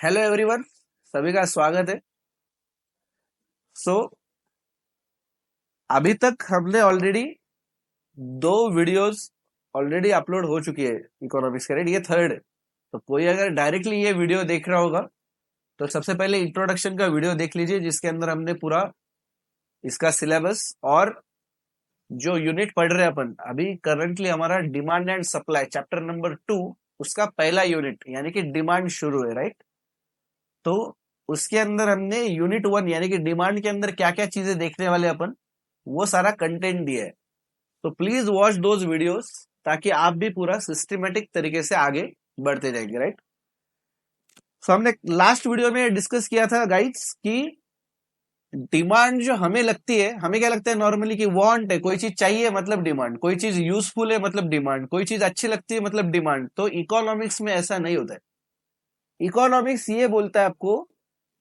Hello everyone, सभी का स्वागत है। सो अभी तक हमने ऑलरेडी 2 वीडियोस ऑलरेडी अपलोड हो चुकी है इकोनॉमिक्स के, राइट। ये थर्ड है। तो कोई अगर डायरेक्टली ये वीडियो देख रहा होगा तो सबसे पहले इंट्रोडक्शन का वीडियो देख लीजिए, जिसके अंदर हमने पूरा इसका सिलेबस और जो यूनिट पढ़ रहे हैं अपन अभी करंटली हमारा demand and supply chapter number 2, उसका पहला यूनिट यानी कि डिमांड शुरू है, राइट। तो उसके अंदर हमने यूनिट 1 यानी कि डिमांड के अंदर क्या क्या चीजें देखने वाले अपन, वो सारा कंटेंट दिया है। तो प्लीज वॉच दोज वीडियोस ताकि आप भी पूरा सिस्टमेटिक तरीके से आगे बढ़ते जाएंगे, राइट। सो हमने लास्ट वीडियो में डिस्कस किया था गाइड्स कि डिमांड जो हमें लगती है, हमें क्या लगता है नॉर्मली कि वांट है, कोई चीज चाहिए मतलब डिमांड, कोई चीज यूजफुल है मतलब डिमांड, कोई चीज अच्छी लगती है मतलब डिमांड। तो इकोनॉमिक्स में ऐसा नहीं होता है। इकोनॉमिक्स ये बोलता है आपको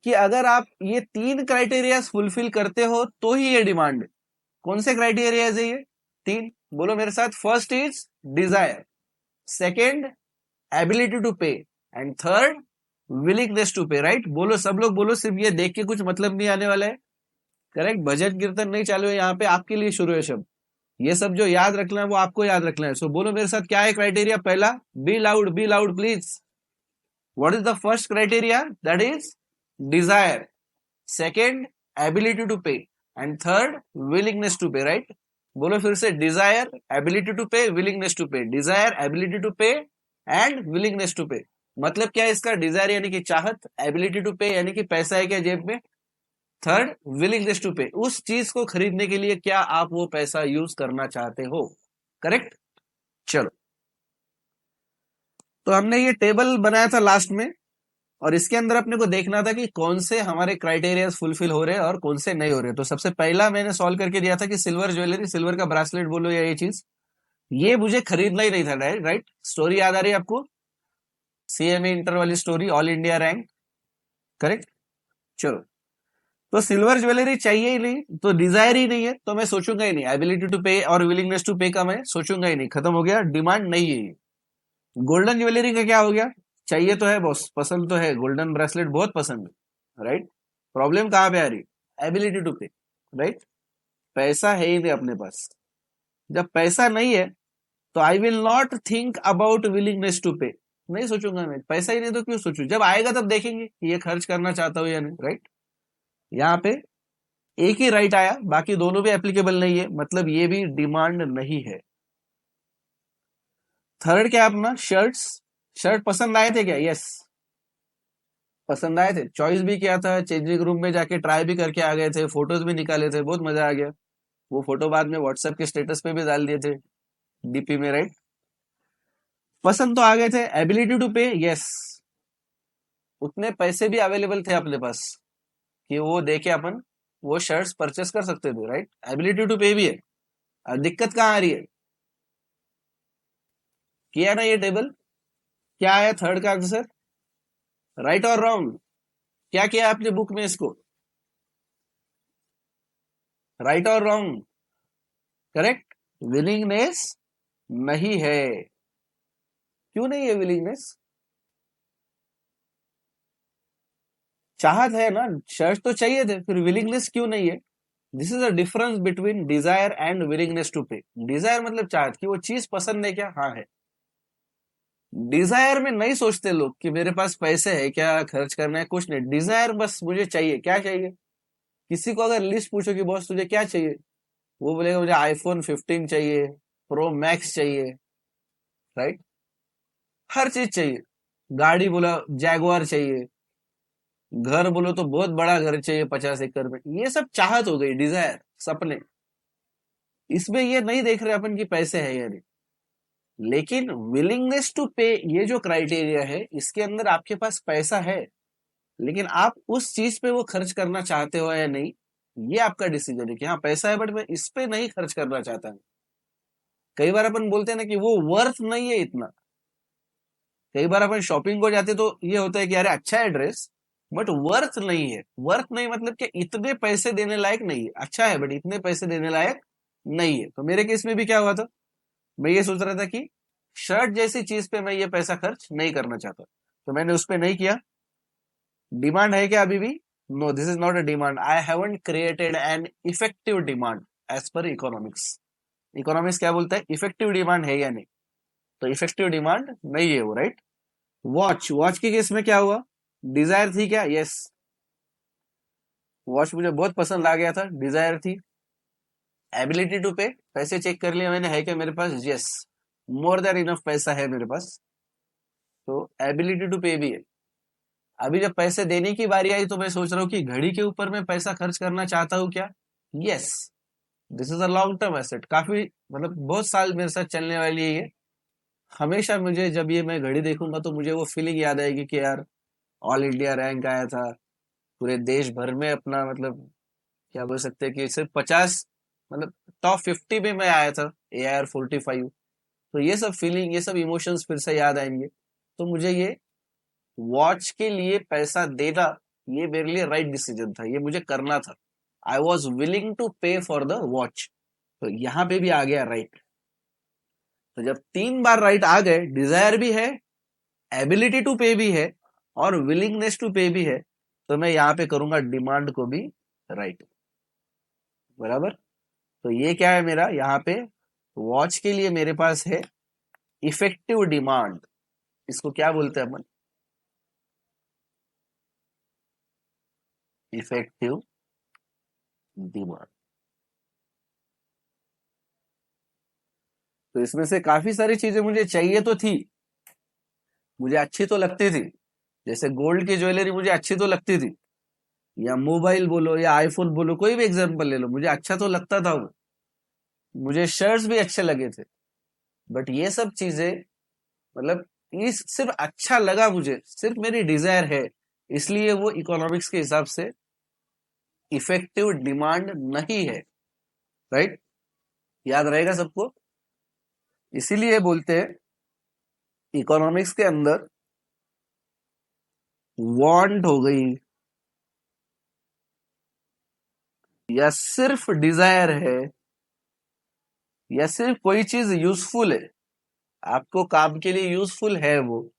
कि अगर आप ये 3 क्राइटेरिया फुलफिल करते हो तो ही ये डिमांड है। कौन से क्राइटेरिया है ये 3? बोलो मेरे साथ। First is desire, second ability to pay, and third willingness to pay, right. बोलो सब लोग बोलो, सिर्फ ये देख के कुछ मतलब नहीं आने वाला है, करेक्ट। भजन कीर्तन नहीं चालू है यहाँ पे, आपके लिए शुरू है शब्द। ये सब जो याद रखना है वो आपको याद रखना है। सो बोलो मेरे साथ, क्या है क्राइटेरिया पहला? Be loud please. What is the first criteria? That is desire, second ability to pay, and third willingness to pay, right. बोलो फिर से, desire, ability to pay, willingness to pay. Desire, ability to pay and willingness to pay. मतलब क्या है इसका? Dzire यानी कि चाहत, एबिलिटी टू पे यानी कि पैसा है क्या जेब में, थर्ड विलिंगनेस टू पे, उस चीज को खरीदने के लिए क्या आप वो पैसा यूज करना चाहते हो, करेक्ट। चलो, तो हमने ये टेबल बनाया था लास्ट में, और इसके अंदर अपने को देखना था कि कौन से हमारे क्राइटेरिया फुलफिल हो रहे हैं और कौन से नहीं हो रहे। तो सबसे पहला मैंने सॉल्व करके दिया था कि सिल्वर ज्वेलरी, सिल्वर का ब्रासलेट बोलो या ये चीज, ये मुझे खरीदना ही नहीं था, राइट। स्टोरी याद आ रही है आपको? सीएमए इंटर वाली story, all India rank, correct. चलो, तो सिल्वर ज्वेलरी चाहिए ही नहीं, तो डिजायर ही नहीं है, तो मैं सोचूंगा ही नहीं। एबिलिटी टू पे और विलिंगनेस टू पे का मैं सोचूंगा ही नहीं, खत्म हो गया, डिमांड नहीं है ये। गोल्डन ज्वेलरी का क्या हो गया? चाहिए तो है बॉस, पसंद तो है, गोल्डन ब्रेसलेट बहुत पसंद है, राइट। प्रॉब्लम कहां पे आ रही? Ability to pay, right. पैसा है ही नहीं अपने पास। जब पैसा नहीं है तो I will not think about willingness to pay, नहीं सोचूंगा मैं। पैसा ही नहीं तो क्यों सोचूं? जब आएगा तब देखेंगे कि ये खर्च करना चाहता हूं या नहीं, राइट। यहाँ पे एक ही राइट आया, बाकी दोनों भी एप्लीकेबल नहीं है, मतलब ये भी डिमांड नहीं है। थर्ड क्या अपना? शर्ट्स, शर्ट पसंद आए थे क्या? यस, पसंद आए थे, चॉइस भी किया था, चेंजिंग रूम में जाके ट्राई भी करके आ गए थे, फोटोज भी निकाले थे, बहुत मजा आ गया। वो फोटो बाद में व्हाट्सएप के स्टेटस पे भी डाल दिए थे, डीपी में, राइट। पसंद तो आ गए थे। एबिलिटी टू पे, यस, उतने पैसे भी अवेलेबल थे अपने पास कि वो देके अपन वो शर्ट्स परचेस कर सकते थे, राइट। एबिलिटी टू पे भी है। अब दिक्कत कहाँ आ रही है? किया ना ये टेबल, क्या आया थर्ड का आंसर? राइट और रॉन्ग? क्या किया आपने बुक में इसको? राइट और रॉन्ग? करेक्ट। विलिंगनेस नहीं है। क्यों नहीं है विलिंगनेस? चाहत है ना, शर्ट तो चाहिए थे, फिर विलिंगनेस क्यों नहीं है? This is a difference between desire and willingness to pay. Desire मतलब चाहत कि वो चीज पसंद है क्या? हाँ है। डिजायर में नहीं सोचते लोग कि मेरे पास पैसे है क्या, खर्च करना है, कुछ नहीं। डिजायर बस मुझे चाहिए, क्या चाहिए। किसी को अगर लिस्ट पूछो कि बॉस तुझे क्या चाहिए, वो बोलेगा मुझे आईफोन 15 चाहिए, प्रो मैक्स चाहिए, राइट। हर चीज चाहिए। गाड़ी बोला जैगवार चाहिए, घर बोलो तो बहुत बड़ा घर चाहिए 50 एकड़ में। ये सब चाहत हो गई, डिजायर, सपने। इसमें ये नहीं देख रहे अपन की पैसे है या नहीं। लेकिन विलिंगनेस टू पे, ये जो क्राइटेरिया है, इसके अंदर आपके पास पैसा है, लेकिन आप उस चीज पे वो खर्च करना चाहते हो या नहीं, ये आपका डिसीजन है कि हाँ पैसा है बट मैं इस पे नहीं खर्च करना चाहता। कई बार अपन बोलते हैं ना कि वो वर्थ नहीं है इतना। कई बार अपन शॉपिंग को जाते तो ये होता है कि अरे अच्छा है ड्रेस, बट वर्थ नहीं है। वर्थ नहीं मतलब कि इतने पैसे देने लायक नहीं है। अच्छा है बट इतने पैसे देने लायक नहीं है। तो मेरे केस में भी क्या हुआ था, मैं ये सोच रहा था कि शर्ट जैसी चीज पे मैं ये पैसा खर्च नहीं करना चाहता, तो मैंने उस पर नहीं किया। डिमांड है क्या अभी भी? No, this is not a demand. I haven't created an effective demand as per economics. Economics क्या बोलता है? इफेक्टिव डिमांड है या नहीं? तो इफेक्टिव डिमांड नहीं है वो, राइट? वॉच, वॉच के केस में क्या हुआ? डिजायर थी क्या? यस, वॉच मुझे बहुत पसंद आ गया था, डिजायर थी. एबिलिटी टू पे, पैसे चेक कर लिया मैंने, है क्या मेरे पास? यस, मोर देन इनफ पैसा है मेरे पास, तो एबिलिटी टू पे भी है. अभी जब पैसे देने की बारी आई तो मैं सोच रहा हूँ कि घड़ी के ऊपर मैं पैसा खर्च करना चाहता हूँ क्या? Yes, this is a long term asset, काफी मतलब बहुत साल मेरे साथ चलने वाली है ये. हमेशा मुझे जब ये मैं घड़ी देखूंगा तो मुझे वो फीलिंग याद आएगी कि यार ऑल इंडिया रैंक आया था, पूरे देश भर में अपना मतलब क्या बोल सकते हैं कि सिर्फ 50 मतलब टॉप 50 में मैं आया था, AIR 45. तो ये सब फीलिंग, ये सब इमोशंस फिर से याद आएंगे. तो मुझे ये वॉच के लिए पैसा देना, ये मेरे लिए राइट डिसीजन था, ये मुझे करना था. आई वॉज विलिंग टू पे फॉर द वॉच. तो यहाँ पे भी आ गया राइट. तो जब 3 बार राइट आ गए, डिजायर भी है, एबिलिटी टू पे भी है, और विलिंगनेस टू पे भी है, तो मैं यहाँ पे करूंगा डिमांड को भी राइट. बराबर. तो ये क्या है मेरा यहाँ पे? वॉच के लिए मेरे पास है इफेक्टिव डिमांड. इसको क्या बोलते हैं अपन? Effective demand. तो इसमें से काफी सारी चीजें मुझे चाहिए तो थी, मुझे अच्छी तो लगती थी. जैसे गोल्ड की ज्वेलरी मुझे अच्छी तो लगती थी, या मोबाइल बोलो या आईफोन बोलो, कोई भी एग्जांपल ले लो, मुझे अच्छा तो लगता था वो. मुझे शर्ट्स भी अच्छे लगे थे. बट ये सब चीजें मतलब ये सिर्फ अच्छा लगा मुझे, सिर्फ मेरी डिजायर है, इसलिए वो इकोनॉमिक्स के हिसाब से इफेक्टिव डिमांड नहीं है. राइट? याद रहेगा सबको. इसीलिए बोलते हैं इकोनॉमिक्स के अंदर वांट हो गई या सिर्फ डिजायर है, या सिर्फ कोई चीज यूजफुल है, आपको काम के लिए यूजफुल है, वो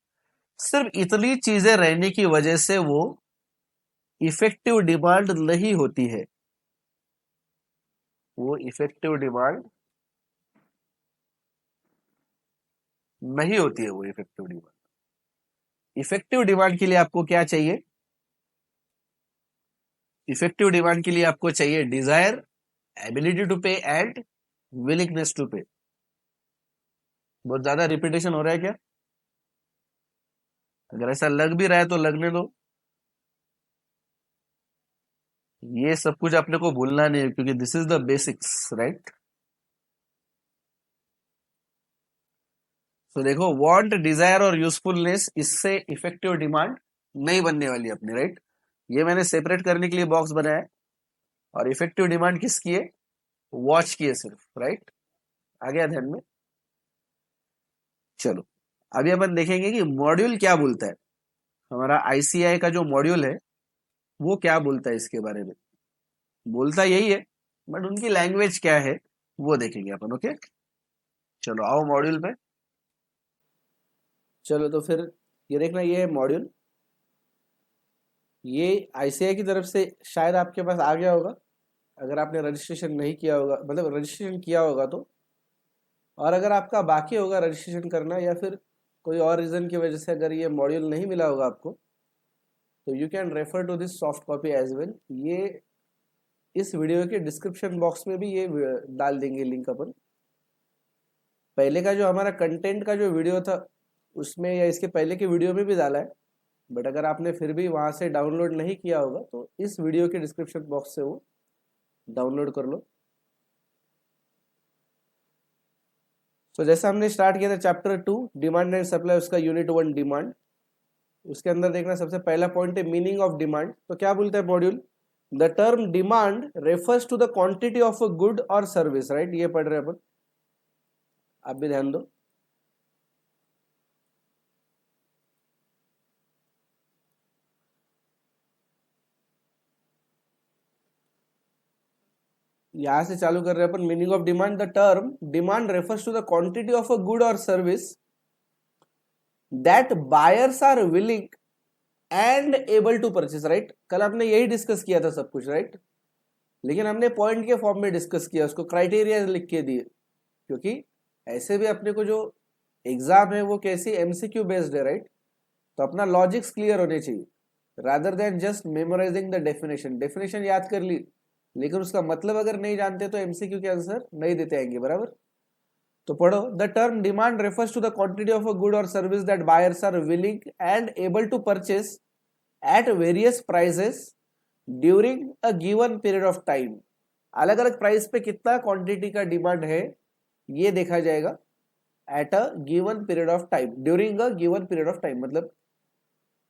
सिर्फ इतनी चीजें रहने की वजह से वो इफेक्टिव डिमांड नहीं होती है. वो इफेक्टिव डिमांड नहीं होती है, वो इफेक्टिव डिमांड. इफेक्टिव डिमांड के लिए आपको क्या चाहिए? इफेक्टिव डिमांड के लिए आपको चाहिए Dzire, ability to pay and willingness to पे. बहुत ज्यादा रिपीटेशन हो रहा है क्या? अगर ऐसा लग भी रहा है तो लगने दो. ये सब कुछ अपने को भूलना नहीं है, क्योंकि this is the basics, right? तो देखो, वांट, डिजायर और यूजफुलनेस, इससे इफेक्टिव डिमांड नहीं बनने वाली अपनी, राइट? ये मैंने सेपरेट करने के लिए बॉक्स बनाया है. और इफेक्टिव डिमांड किसकी है? वॉच की है सिर्फ, राइट? आ गया ध्यान में? चलो, अभी अपन देखेंगे कि मॉड्यूल क्या बोलता है. हमारा ICAI का जो मॉड्यूल है वो क्या बोलता है इसके बारे में. बोलता यही है, बट उनकी लैंग्वेज क्या है वो देखेंगे अपन. ओके, चलो आओ मॉड्यूल पे. चलो तो फिर ये देखना, ये है मॉड्यूल. ये ICAI की तरफ से शायद आपके पास आ गया होगा, अगर आपने रजिस्ट्रेशन नहीं किया होगा, मतलब रजिस्ट्रेशन किया होगा तो. और अगर आपका बाकी होगा रजिस्ट्रेशन करना, या फिर कोई और रीज़न की वजह से अगर ये मॉड्यूल नहीं मिला होगा आपको, तो you can refer to this soft copy as well. ये इस वीडियो के डिस्क्रिप्शन बॉक्स में भी ये डाल देंगे लिंक अपन. पहले का जो हमारा कंटेंट का जो वीडियो था उसमें, या इसके पहले के वीडियो में भी डाला है. बट अगर आपने फिर भी वहाँ से डाउनलोड नहीं किया होगा तो इस वीडियो के डिस्क्रिप्शन बॉक्स से वो डाउनलोड कर लो. तो जैसा हमने स्टार्ट किया था चैप्टर 2 डिमांड एंड सप्लाई, उसका यूनिट 1 डिमांड. उसके अंदर देखना सबसे पहला पॉइंट है मीनिंग ऑफ डिमांड. तो क्या बोलता है module? The term demand refers to the quantity of a good और सर्विस. राइट, ये पढ़ रहे हैं अपन, आप भी ध्यान दो. यहां से चालू कर रहे हैं अपन. Meaning of demand, the term demand refers to the quantity of a good और service that buyers are willing and able to purchase, right. कल आपने यही डिस्कस किया था सब कुछ, राइट। लेकिन हमने पॉइंट के फॉर्म में डिस्कस किया, उसको क्राइटेरिया लिख के दिए, क्योंकि ऐसे भी अपने को जो एग्जाम है वो कैसी एमसीक्यू बेस्ड है, राइट। तो अपना लॉजिक्स क्लियर होने चाहिए, rather than just memorising the definition. Definition याद कर ली लेकिन उसका मतलब अगर नहीं जानते तो एमसीक्यू के आंसर नहीं देते आएंगे, बराबर। तो पढ़ो, the term demand refers to the quantity of a good और service that buyers are willing and able to purchase at various prices during a given period of time. अलग अलग प्राइस पे कितना क्वांटिटी का डिमांड है ये देखा जाएगा eight a given period of time, during a given period of time, मतलब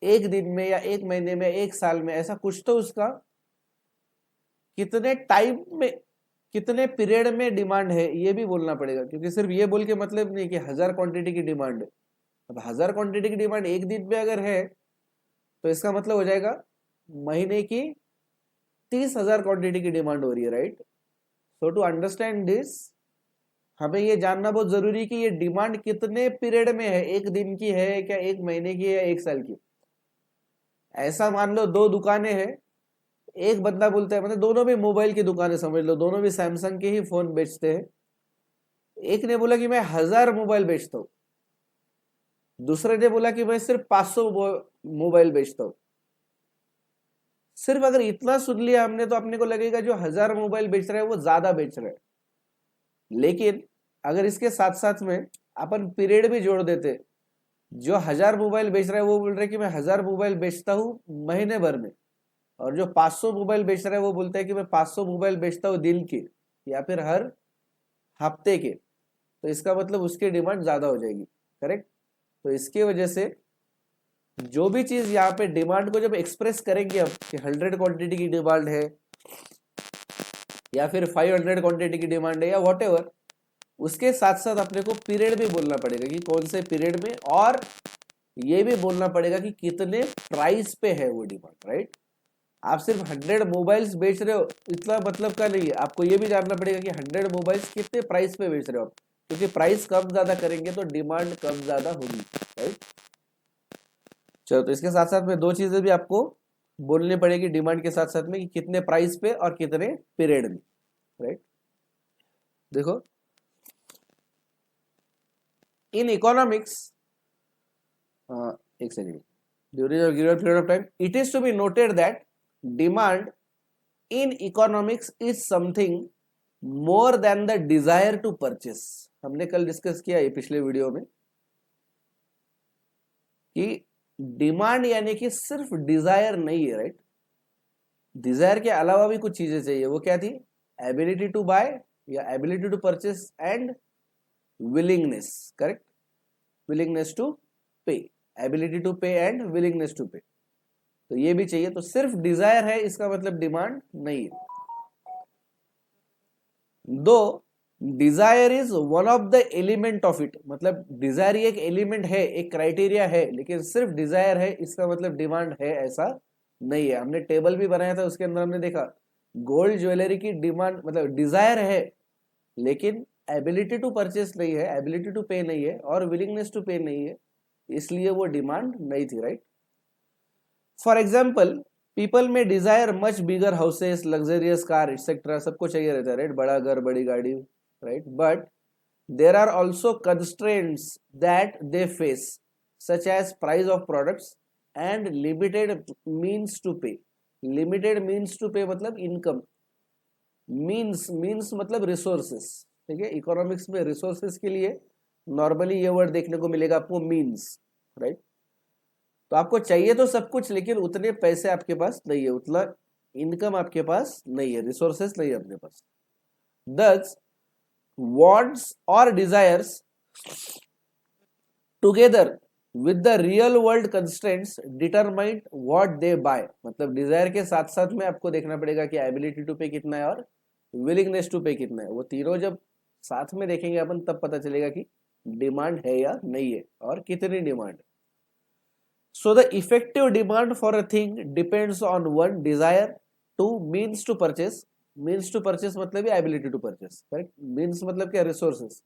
एक दिन में या एक महीने में, एक साल में, ऐसा कुछ तो उसका कितने टाइम में, कितने पीरियड में डिमांड है ये भी बोलना पड़ेगा। क्योंकि सिर्फ ये बोल के मतलब नहीं कि 1000 क्वांटिटी की डिमांड है। अब 1000 क्वांटिटी की डिमांड एक दिन में अगर है तो इसका मतलब हो जाएगा महीने की 30,000 क्वांटिटी की डिमांड हो रही है, right. So to understand this हमें ये जानना बहुत जरूरी है कि ये डिमांड कितने पीरियड में है, एक दिन की है क्या, एक महीने की है, एक साल की। ऐसा मान लो दो दुकानें हैं, एक बंदा बोलता है, मतलब दोनों भी मोबाइल की दुकानें समझ लो, दोनों भी सैमसंग के ही फोन बेचते हैं। एक ने बोला कि मैं 1000 मोबाइल बेचता हूं, दूसरे ने बोला कि मैं सिर्फ 500 मोबाइल बेचता हूं। सिर्फ अगर इतना सुन लिया हमने तो अपने को लगेगा जो 1000 मोबाइल बेच रहा है वो ज्यादा बेच रहा है। लेकिन अगर इसके साथ साथ में अपन पीरियड भी जोड़ देते, जो 1000 मोबाइल बेच रहा है वो बोल रहा है कि मैं 1000 मोबाइल बेचता हूं महीने भर में, और जो 500 मोबाइल बेच रहा है वो बोलता है कि मैं 500 मोबाइल बेचता हूँ दिन के या फिर हर हफ्ते के। तो इसका मतलब उसकी डिमांड ज्यादा हो जाएगी, करेक्ट। तो इसकी वजह से जो भी चीज यहाँ पे डिमांड को जब एक्सप्रेस करेंगे हम कि 100 क्वांटिटी की डिमांड है या फिर 500 क्वांटिटी की डिमांड है या व्हाटएवर, उसके साथ साथ अपने को पीरियड भी बोलना पड़ेगा कि कौन से पीरियड में, और ये भी बोलना पड़ेगा कि कितने प्राइस पे है वो डिमांड, राइट। आप सिर्फ 100 मोबाइल्स बेच रहे हो इतना मतलब का नहीं है, आपको ये भी जानना पड़ेगा कि 100 मोबाइल्स कितने प्राइस पे बेच रहे हो आप, क्योंकि प्राइस कम ज्यादा करेंगे तो डिमांड कम ज्यादा होगी, राइट। चलो, तो इसके साथ साथ में दो चीजें भी आपको बोलनी पड़ेगी डिमांड के साथ साथ में, कि कितने प्राइस पे और कितने पीरियड में, राइट। देखो, इन इकोनॉमिक्स, एक second, during a given period of time it is to be noted that demand in economics is something more than the desire to purchase. हमने कल डिस्कस किया ये पिछले वीडियो में कि डिमांड यानी कि सिर्फ डिजायर नहीं है, राइट। डिजायर के अलावा भी कुछ चीजें चाहिए। वो क्या थी? एबिलिटी टू बाय या ability to purchase and willingness, correct. Willingness to pay, ability to pay and willingness to pay, तो ये भी चाहिए। तो सिर्फ डिजायर है इसका मतलब डिमांड नहीं है। दो desire is one of the element of it, मतलब डिजायर एक एलिमेंट है, एक क्राइटेरिया है, लेकिन सिर्फ डिजायर है इसका मतलब डिमांड है ऐसा नहीं है। हमने टेबल भी बनाया था, उसके अंदर हमने देखा गोल्ड ज्वेलरी की डिमांड मतलब डिजायर है, लेकिन एबिलिटी टू परचेस नहीं है, एबिलिटी टू पे नहीं है, और विलिंगनेस टू पे नहीं है, इसलिए वो डिमांड नहीं थी, right. For example, people may desire much bigger houses, luxurious car etcetera, सबको चाहिए रहता है, राइट, बड़ा घर, बड़ी गाड़ी, right. But there are also constraints that they face, such as price of products and limited means to pay. Limited means to pay मतलब income, means मतलब रिसोर्सेस, ठीक है। इकोनॉमिक्स में रिसोर्सेस के लिए नॉर्मली ये वर्ड देखने को मिलेगा आपको, मीन्स, राइट। तो आपको चाहिए तो सब कुछ, लेकिन उतने पैसे आपके पास नहीं है, उतना इनकम आपके पास नहीं है, रिसोर्सेस नहीं है अपने पास। दस wants or desires together with the real world constraints determine what they buy, मतलब डिजायर के साथ साथ में आपको देखना पड़ेगा कि एबिलिटी टू पे कितना है और विलिंगनेस टू पे कितना है। वो तीनों जब साथ में देखेंगे अपन तब पता चलेगा कि डिमांड है या नहीं है और कितनी demand. So the effective demand for a thing depends on one desire, two means to purchase, means to purchase मतलब ability to purchase, correct. Means मतलब क्या? रिसोर्सेस,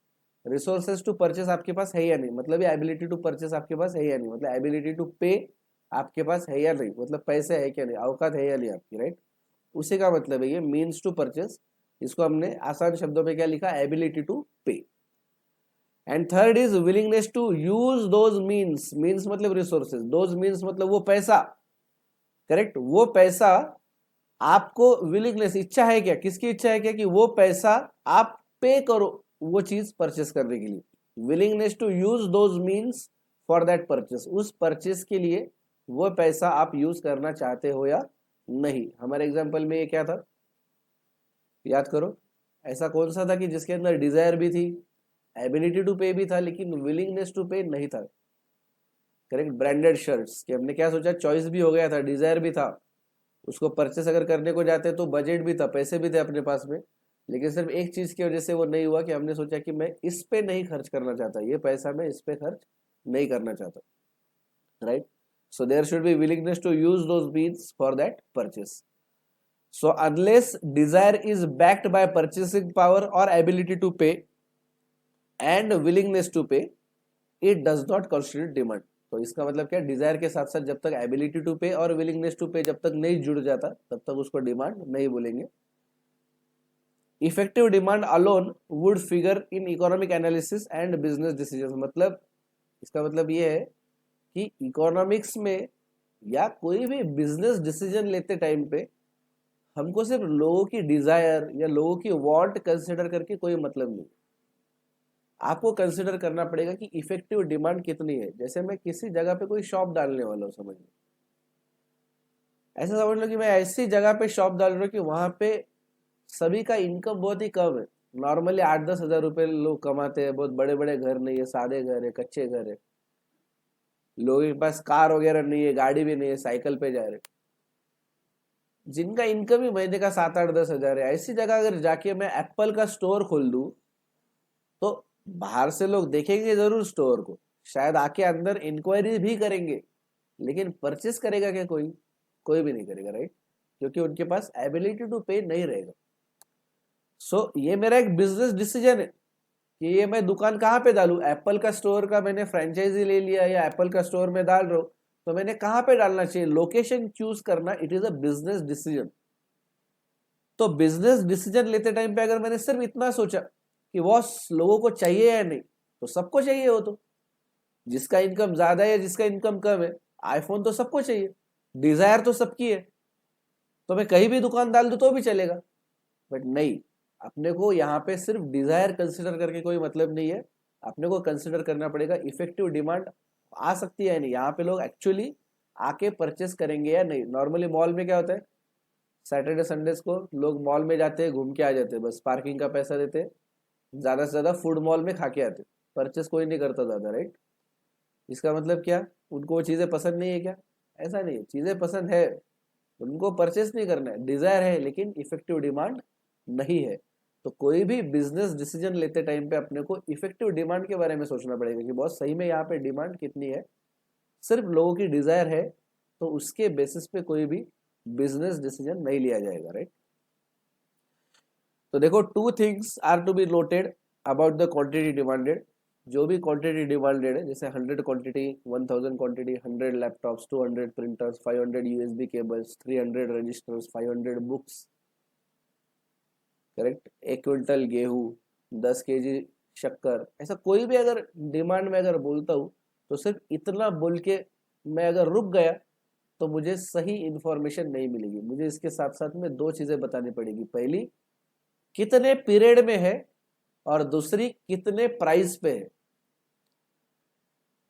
रिसोर्सेस टू परचेस आपके पास है या नहीं, मतलब एबिलिटी टू परचेस आपके पास है या नहीं, मतलब एबिलिटी टू पे आपके पास है या नहीं, मतलब पैसे है क्या नहीं, औकात है या नहीं आपकी, राइट। उसी का मतलब है ये मीन्स टू परचेस। इसको हमने आसान शब्दों में क्या लिखा, ability to pay. And third is willingness to use those means, means मतलब रिसोर्सेज, दोज मीन्स मतलब वो पैसा, करेक्ट, वो पैसा आपको, विलिंगनेस इच्छा है क्या, किसकी इच्छा है क्या, कि वो पैसा आप पे करो वो चीज परचेस करने के लिए। Willingness to use those means for that purchase, उस परचेस के लिए वो पैसा आप यूज करना चाहते हो या नहीं। हमारे एग्जाम्पल में ये क्या था, याद करो, ऐसा कौन सा था कि जिसके अंदर डिजायर भी थी, एबिलिटी टू पे भी था, लेकिन विलिंगनेस टू पे नहीं था, करेक्ट। ब्रांडेड शर्ट्स कि हमने क्या सोचा, चॉइस भी हो गया था, डिजायर भी था, उसको परचेस अगर करने को जाते तो बजट भी था, पैसे भी थे अपने पास में, लेकिन सिर्फ एक चीज की वजह से वो नहीं हुआ कि हमने सोचा कि मैं इस पे नहीं खर्च करना चाहता, ये पैसा मैं इस पे खर्च नहीं करना चाहता, right. So there should be willingness to use those means for that purchase. So unless desire is backed by purchasing power or ability to pay and willingness to pay, it does not constitute demand। तो इसका मतलब क्या, Dzire के साथ साथ जब तक ability to पे और विलिंगनेस टू पे जब तक नहीं जुड़ जाता तब तक उसको डिमांड नहीं बोलेंगे। Effective demand alone would figure in economic analysis and business decision, मतलब इसका मतलब ये है कि इकोनॉमिक्स में या कोई भी बिजनेस डिसीजन लेते टाइम पे हमको सिर्फ लोगों की डिजायर या लोगों की वांट कंसिडर करके कोई मतलब नहीं, आपको कंसिडर करना पड़ेगा कि इफेक्टिव डिमांड कितनी है। जैसे मैं किसी जगह पे कोई शॉप डालने वाला हूँ, समझ लो, ऐसा समझ लो कि मैं ऐसी जगह पे शॉप डाल रहा हूँ कि वहां पे सभी का इनकम बहुत ही कम है, नॉर्मली 8-10 हज़ार रुपए लोग कमाते हैं, बहुत बड़े बड़े घर नहीं है, सादे घर है, कच्चे घर है, लोगों के पास कार वगैरह नहीं है, गाड़ी भी नहीं है, साइकिल पे जा रहे, जिनका इनकम ही महीने का 7-8-10 हज़ार है। ऐसी जगह अगर जाके मैं एप्पल का स्टोर खोल दूं तो बाहर से लोग देखेंगे जरूर स्टोर को, शायद आके अंदर इंक्वायरी भी करेंगे, लेकिन परचेस करेगा क्या, कोई कोई भी नहीं करेगा, राइट, क्योंकि उनके पास एबिलिटी टू पे नहीं रहेगा। सो ये मेरा एक बिजनेस डिसीजन है कि ये मैं दुकान कहाँ पे डालूं, एप्पल का स्टोर का मैंने फ्रेंचाइजी ले लिया या एप्पल का स्टोर में डाल रहा हूं, तो मैंने कहाँ पे डालना चाहिए, लोकेशन चूज करना, it is a business decision. तो बिजनेस डिसीजन लेते टाइम पे अगर मैंने सिर्फ इतना सोचा कि वो लोगों को चाहिए या नहीं, तो सबको चाहिए हो, तो जिसका इनकम ज्यादा है या जिसका इनकम कम है, आईफोन तो सबको चाहिए, डिजायर तो सबकी है, तो मैं कहीं भी दुकान डाल दूं तो भी चलेगा। बट नहीं, अपने को यहाँ पे सिर्फ डिजायर कंसिडर करके कोई मतलब नहीं है, अपने को कंसिडर करना पड़ेगा इफेक्टिव डिमांड आ सकती है या नहीं, यहाँ पे लोग एक्चुअली आके परचेस करेंगे या नहीं। नॉर्मली मॉल में क्या होता है, सैटरडे संडेज को लोग मॉल में जाते हैं, घूम के आ जाते हैं, बस पार्किंग का पैसा देते हैं, ज्यादा से ज्यादा फूड मॉल में खा के आते, परचेस कोई नहीं करता ज्यादा, राइट। इसका मतलब क्या, उनको वो चीजें पसंद नहीं है क्या, ऐसा नहीं है, चीजें पसंद है, उनको परचेस नहीं करना है, डिजायर है, लेकिन इफेक्टिव डिमांड नहीं है। तो कोई भी बिजनेस डिसीजन लेते टाइम पे अपने को इफेक्टिव डिमांड के बारे में सोचना पड़ेगा कि बहुत सही में यहाँ पे डिमांड कितनी है, सिर्फ लोगों की डिजायर है तो उसके बेसिस पे कोई भी बिजनेस डिसीजन नहीं लिया जाएगा, राइट। तो देखो, two things are to be noted about the quantity demanded. जो भी क्वांटिटी डिमांडेड है, जैसे 100 quantity, 1000 quantity, 100 laptops, 200 printers, 500 USB cables, 300 registers, 500 books, correct, 1 quintal गेहूं, 10 केजी शक्कर, ऐसा कोई भी अगर डिमांड में अगर बोलता हूँ तो सिर्फ इतना बोल के मैं अगर रुक गया तो मुझे सही इंफॉर्मेशन नहीं मिलेगी, मुझे इसके साथ साथ में दो चीजें बतानी पड़ेगी। पहली, कितने पीरियड में है, और दूसरी कितने प्राइस पे है।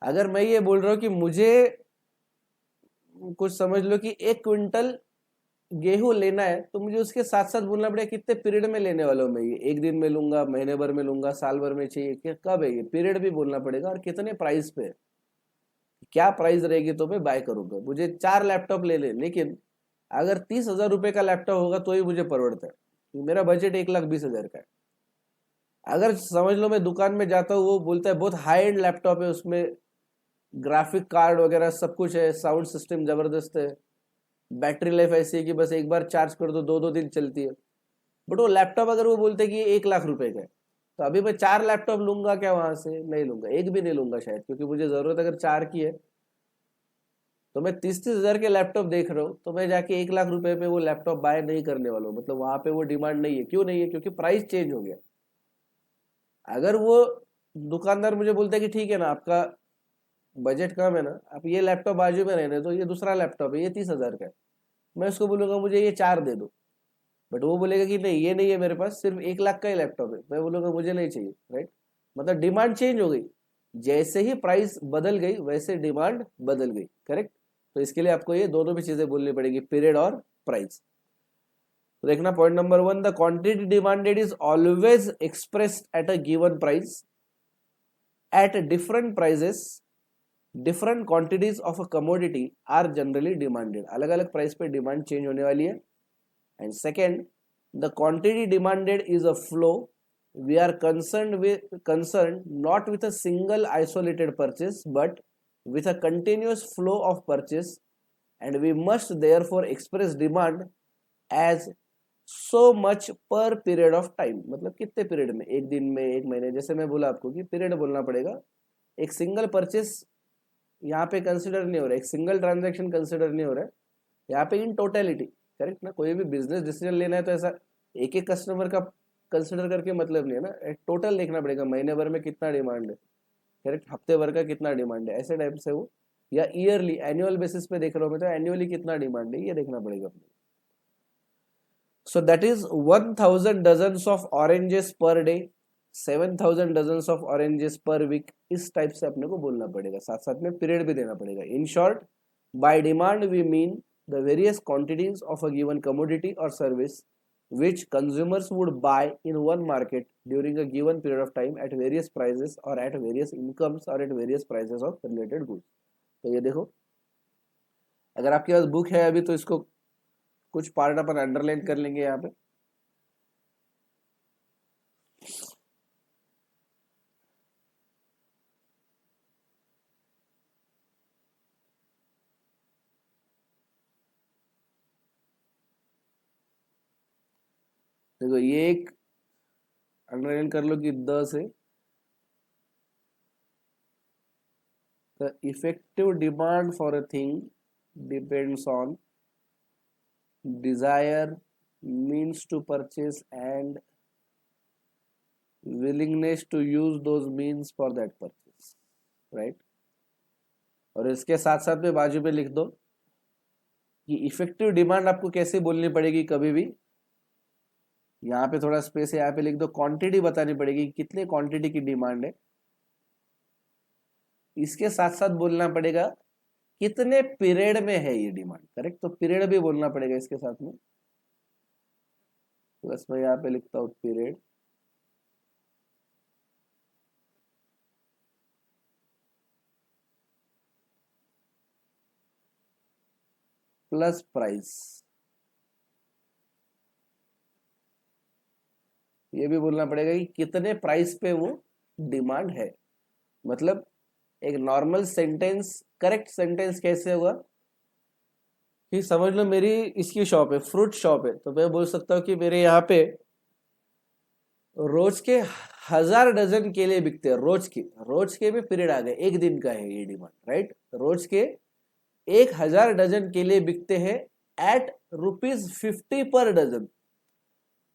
अगर मैं ये बोल रहा हूँ कि मुझे कुछ समझ लो कि 1 क्विंटल गेहूं लेना है, तो मुझे उसके साथ साथ बोलना पड़ेगा कितने पीरियड में लेने वाला हूँ मैं, ये 1 दिन में लूंगा, महीने भर में लूंगा, साल भर में चाहिए, क्या कब है, ये पीरियड भी बोलना पड़ेगा, और कितने प्राइस पे है, क्या प्राइस रहेगी तो मैं बाय करूंगा। मुझे 4 लैपटॉप ले ले, लेकिन अगर 30,000 रुपए का लैपटॉप होगा तो ही मुझे पड़ता है, मेरा बजट 1,20,000 का है। अगर समझ लो मैं दुकान में जाता हूँ, वो बोलता है बहुत हाई एंड लैपटॉप है, उसमें ग्राफिक कार्ड वगैरह सब कुछ है, साउंड सिस्टम जबरदस्त है, बैटरी लाइफ ऐसी है कि बस एक बार चार्ज कर दो 2-2 दिन चलती है, बट वो लैपटॉप अगर वो बोलते हैं कि ये 1,00,000 रुपए का है, तो अभी मैं 4 लैपटॉप लूंगा क्या, वहां से नहीं लूंगा, एक भी नहीं लूंगा शायद, क्योंकि मुझे जरूरत अगर 4 की है तो मैं 30-30 हजार के लैपटॉप देख रहा हूँ, तो मैं जाके 1 लाख रुपए में वो लैपटॉप बाय नहीं करने वाला हूँ। मतलब वहां पे वो डिमांड नहीं है। क्यों नहीं है? क्योंकि प्राइस चेंज हो गया। अगर वो दुकानदार मुझे बोलता है कि ठीक है ना, आपका बजट कम है ना, आप ये लैपटॉप बाजू में रहने दो, ये दूसरा लैपटॉप है, ये 30 हजार का है, मैं उसको बोलूंगा मुझे ये 4 दे दो। बट वो बोलेगा कि नहीं, ये नहीं है मेरे पास, सिर्फ 1 लाख का ही लैपटॉप है, मैं बोलूंगा मुझे नहीं चाहिए। राइट? मतलब डिमांड चेंज हो गई। जैसे ही प्राइस बदल गई वैसे डिमांड बदल गई। करेक्ट? तो इसके लिए आपको ये दोनों भी चीजें बोलनी पड़ेगी, पीरियड और प्राइस। तो देखना point number 1, the quantity demanded is always expressed at a given price. At different prices different quantities of a commodity are generally demanded. अलग अलग प्राइस पे डिमांड चेंज होने वाली है। And second, the quantity demanded is a flow. We are concerned not with a single isolated purchase but with a continuous flow of purchase, and we must therefore express demand as so much per period of time। मतलब कितने period में, एक दिन में, एक महीने, जैसे मैं बोला आपको कि पीरियड बोलना पड़ेगा। एक सिंगल परचेस यहाँ पे कंसिडर नहीं हो रहा है, एक सिंगल ट्रांजैक्शन कंसिडर नहीं हो रहा है यहाँ पे, इन टोटलिटी। करेक्ट ना? कोई भी बिजनेस डिसीजन लेना है तो ऐसा एक एक कस्टमर का कंसिडर करके मतलब नहीं है ना, एक टोटल देखना पड़ेगा, महीने भर में कितना डिमांड है। करेक्ट? हफ्ते भर का कितना डिमांड है, ऐसे टाइप से वो, या ईयरली, एनुअल बेसिस पे देख रहा हूँ मैं, तो एनुअली कितना डिमांड है ये देखना पड़ेगा अपने। So that is 1000 dozens of oranges per day, 7000 dozens of oranges per week. इस टाइप से अपने को बोलना पड़ेगा, साथ साथ में पीरियड भी देना पड़ेगा। In short, by demand we mean the various quantities of a given commodity or service which consumers would buy in one market during a given period of time at various prices or at various incomes or at various prices of related goods। तो ये देखो, अगर आपके पास book है अभी तो इसको कुछ पार्ट अपन अंडरलाइन कर लेंगे यहाँ पे। देखो ये एक अंडरलाइन कर लो कि द से, the effective demand for a thing depends on desire, means to purchase and willingness to use those means for that purchase। Right? और इसके साथ साथ में बाजू पे लिख दो कि इफेक्टिव डिमांड आपको कैसे बोलनी पड़ेगी कभी भी। यहाँ पे थोड़ा स्पेस है, यहाँ पे लिख दो क्वांटिटी बतानी पड़ेगी, कितने क्वांटिटी की डिमांड है। इसके साथ साथ बोलना पड़ेगा कितने पीरियड में है ये डिमांड। करेक्ट? तो पीरियड भी बोलना पड़ेगा इसके साथ में। तो बस मैं यहाँ पे लिखता हूँ पीरियड प्लस प्राइस। ये भी बोलना पड़ेगा कि कितने प्राइस पे वो डिमांड है। मतलब एक नॉर्मल सेंटेंस, करेक्ट सेंटेंस कैसे होगा कि समझ लो मेरी इसकी शॉप है, फ्रूट शॉप है, तो मैं बोल सकता हूँ कि मेरे यहाँ पे रोज के 1000 डजन केले बिकते हैं। रोज के भी पीरियड आ गए, एक दिन का है ये डिमांड। राइट? रोज के 1000 डजन केले बिकते हैं एट ₹50 पर डजन।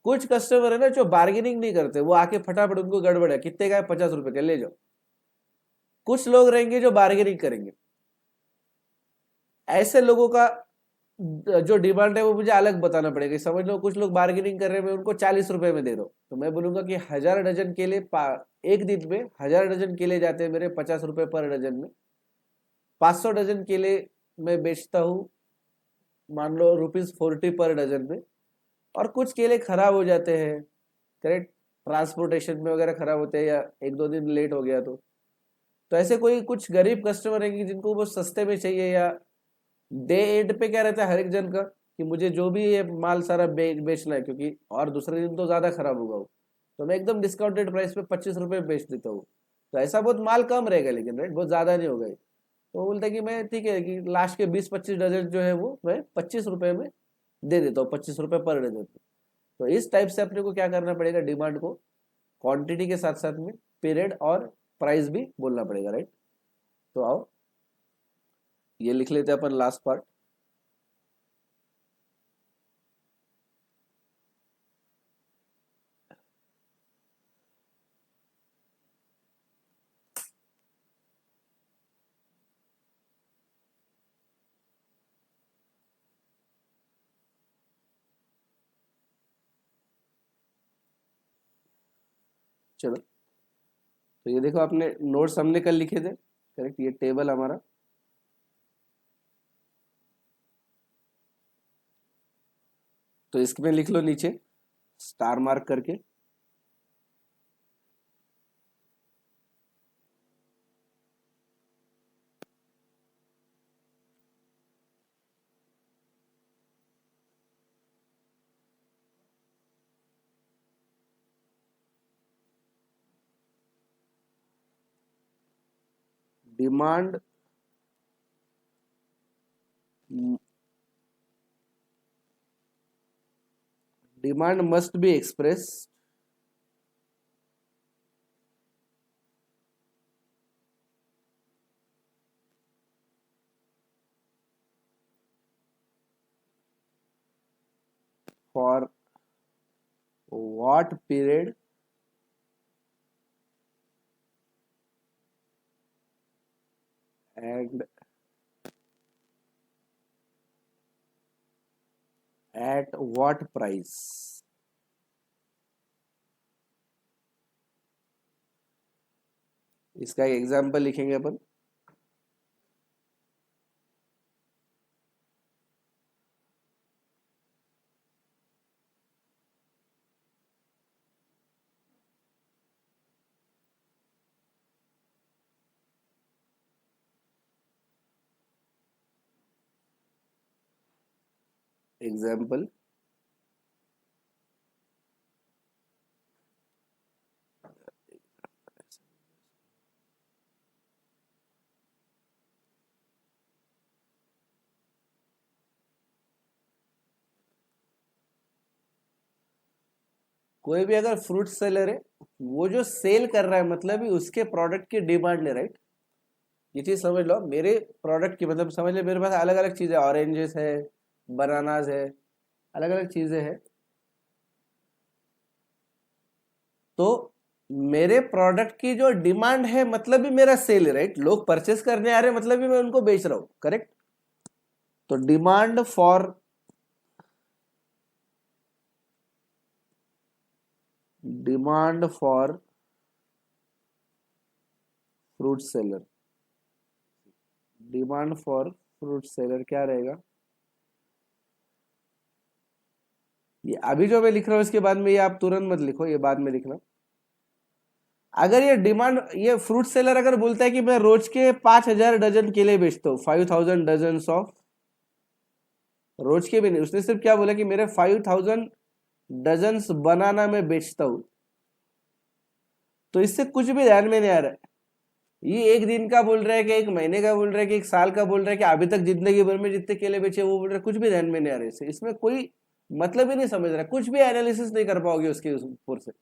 कुछ कस्टमर है ना जो बार्गेनिंग नहीं करते, वो आके फटाफट, उनको गड़बड़ है, कितने का है, 50 रुपए का, ले जाओ। कुछ लोग रहेंगे जो बार्गेनिंग करेंगे। ऐसे लोगों का जो डिमांड है वो मुझे अलग बताना पड़ेगा। समझ लो कुछ लोग बार्गेनिंग कर रहे हैं, मैं उनको 40 रुपए में दे रहा हूँ, तो मैं बोलूंगा कि 1000 डजन केले, एक दिन में 1000 डजन केले जाते हैं मेरे 50 रुपए पर डजन में। 500 डजन केले मैं बेचता हूँ, मान लो ₹40 पर डजन में। और कुछ केले खराब हो जाते हैं, करेक्ट, ट्रांसपोर्टेशन में वगैरह खराब होते हैं, या 1-2 दिन लेट हो गया तो ऐसे कोई कुछ गरीब कस्टमर रहेंगे जिनको वो सस्ते में चाहिए, या डे एंड पे क्या रहता है हर एक जन का कि मुझे जो भी ये माल सारा बेचना है, क्योंकि और दूसरे दिन तो ज्यादा खराब होगा वो, तो मैं एकदम डिस्काउंटेड प्राइस पे 25 रुपए बेच देता हूँ। तो ऐसा बहुत माल कम रहेगा, लेकिन राइट, बहुत ज्यादा नहीं होगा। तो वो बोलता है कि मैं ठीक है कि लास्ट के 20-25 डजन जो है वो मैं 25 रुपए में दे देता हूँ, 25 रुपए पर डजन। तो इस टाइप से अपने को क्या करना पड़ेगा, डिमांड को क्वांटिटी के साथ साथ में पीरियड और प्राइस भी बोलना पड़ेगा। राइट? तो आओ ये लिख लेते हैं अपन लास्ट पार्ट। चलो, तो ये देखो आपने नोट्स हमने कल लिखे थे, करेक्ट, ये टेबल हमारा। तो इसमें लिख लो नीचे स्टार मार्क करके। Demand demand must be express for what period and at what price। इसका एक एग्जाम्पल लिखेंगे अपन। एग्जाम्पल, कोई भी अगर फ्रूट सेलर है, वो जो सेल कर रहा है मतलब ही उसके प्रोडक्ट की डिमांड है, राइट। ये चीज समझ लो, मेरे प्रोडक्ट की मतलब समझ लो, मेरे पास अलग अलग चीजें, ऑरेंजेस है, बनानाज है, अलग अलग चीजें हैं। तो मेरे प्रोडक्ट की जो डिमांड है मतलब भी मेरा सेल है, राइट। लोग परचेस करने आ रहे हैं मतलब भी मैं उनको बेच रहा हूं, करेक्ट। तो demand for fruit seller, demand for fruit seller क्या रहेगा? ये अभी जो मैं लिख रहा हूं इसके बाद में ये आप तुरंत मत लिखो, ये बाद में लिखना। अगर ये डिमांड, ये फ्रूट सेलर अगर बोलता है कि मैं रोज के 5,000 डजन केले बेचता हूँ, 5,000 डजन ऑफ, रोज के भी नहीं, उसने सिर्फ क्या बोला कि मेरे 5,000 डजन बनाना मैं बेचता हूं, तो इससे कुछ भी ध्यान में नहीं आ रहा है। ये एक दिन का बोल रहा है कि एक महीने का बोल रहा है कि एक साल का बोल रहा है कि अभी तक जिंदगी भर में जितने केले बेचे वो बोल रहा है, कुछ भी ध्यान में नहीं आ रहा है। इसमें कोई मतलब ही नहीं समझ रहा है, कुछ भी एनालिसिस नहीं कर पाओगे उसके ऊपर से।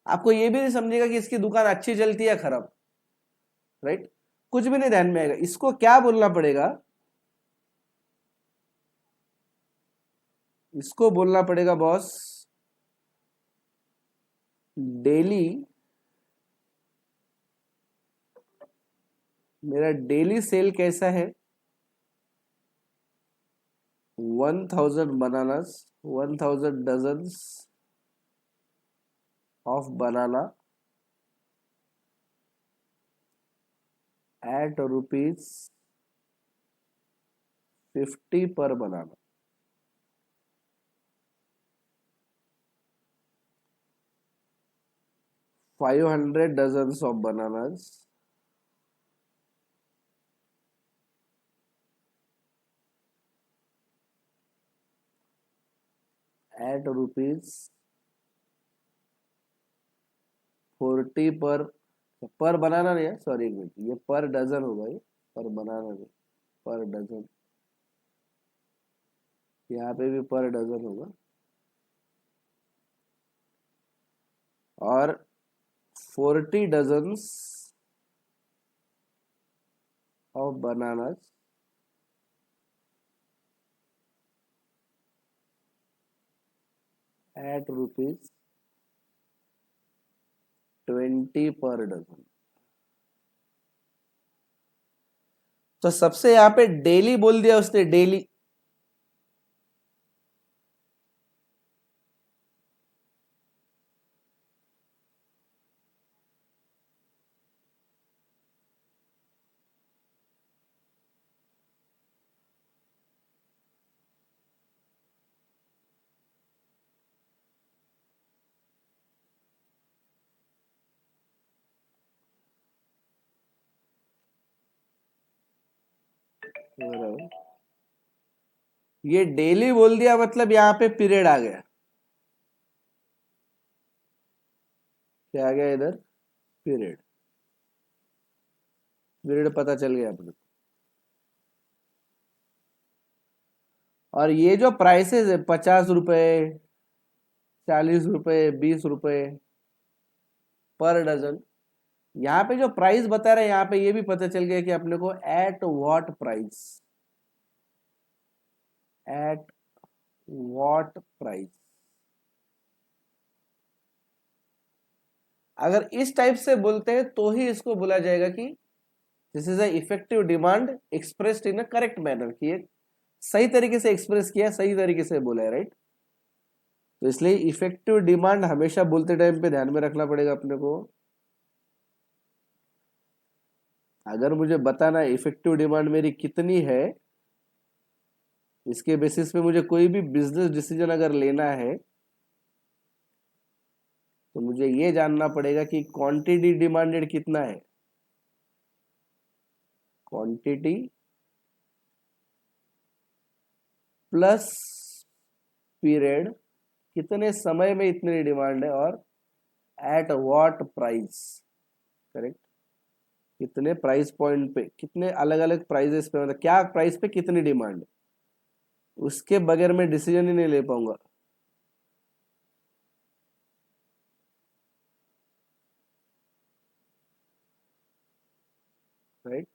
आपको ये भी नहीं समझेगा कि इसकी दुकान अच्छी चलती है खराब, राइट। कुछ भी नहीं ध्यान में आएगा। इसको क्या बोलना पड़ेगा? इसको बोलना पड़ेगा बॉस, डेली, मेरा डेली सेल कैसा है? 1,000 bananas, 1,000 dozens of banana at ₹50 per banana। 500 dozens of bananas at ₹40 पर बनाना नहीं है, सॉरी, एक मिनट, ये पर डजन होगा, ये पर बनाना नहीं, पर डजन, यहाँ पे भी पर डजन होगा। और 40 डजन्स ऑफ बनानास एट ₹20 पर डजन। तो सबसे यहाँ पे डेली बोल दिया उसने, डेली। ये डेली बोल दिया मतलब यहाँ पे पीरियड आ गया। क्या आ गया इधर? पीरियड। पीरियड पता चल गया अपने। और ये जो प्राइसेस है, 50 रुपए, 40 रुपए, 20 रुपए पर डजन, यहाँ पे जो प्राइस बता रहे हैं, यहाँ पे ये भी पता चल गया कि अपने को at what price, at what price. अगर इस टाइप से बोलते हैं तो ही इसको बोला जाएगा कि this is a effective demand expressed in a correct manner, कि ये सही तरीके से एक्सप्रेस किया, सही तरीके से बोला है, राइट। तो इसलिए इफेक्टिव डिमांड हमेशा बोलते टाइम पे ध्यान में रखना पड़ेगा अपने को। अगर मुझे बताना है इफेक्टिव डिमांड मेरी कितनी है, इसके बेसिस पे मुझे कोई भी बिजनेस डिसीजन अगर लेना है, तो मुझे ये जानना पड़ेगा कि क्वांटिटी डिमांडेड कितना है, क्वांटिटी प्लस पीरियड, कितने समय में इतनी डिमांड है, और एट व्हाट प्राइस, करेक्ट। कितने प्राइस पॉइंट पे, कितने अलग अलग प्राइसेस पे, मतलब क्या प्राइस पे कितनी डिमांड है, उसके बगैर मैं डिसीजन ही नहीं ले पाऊंगा, राइट।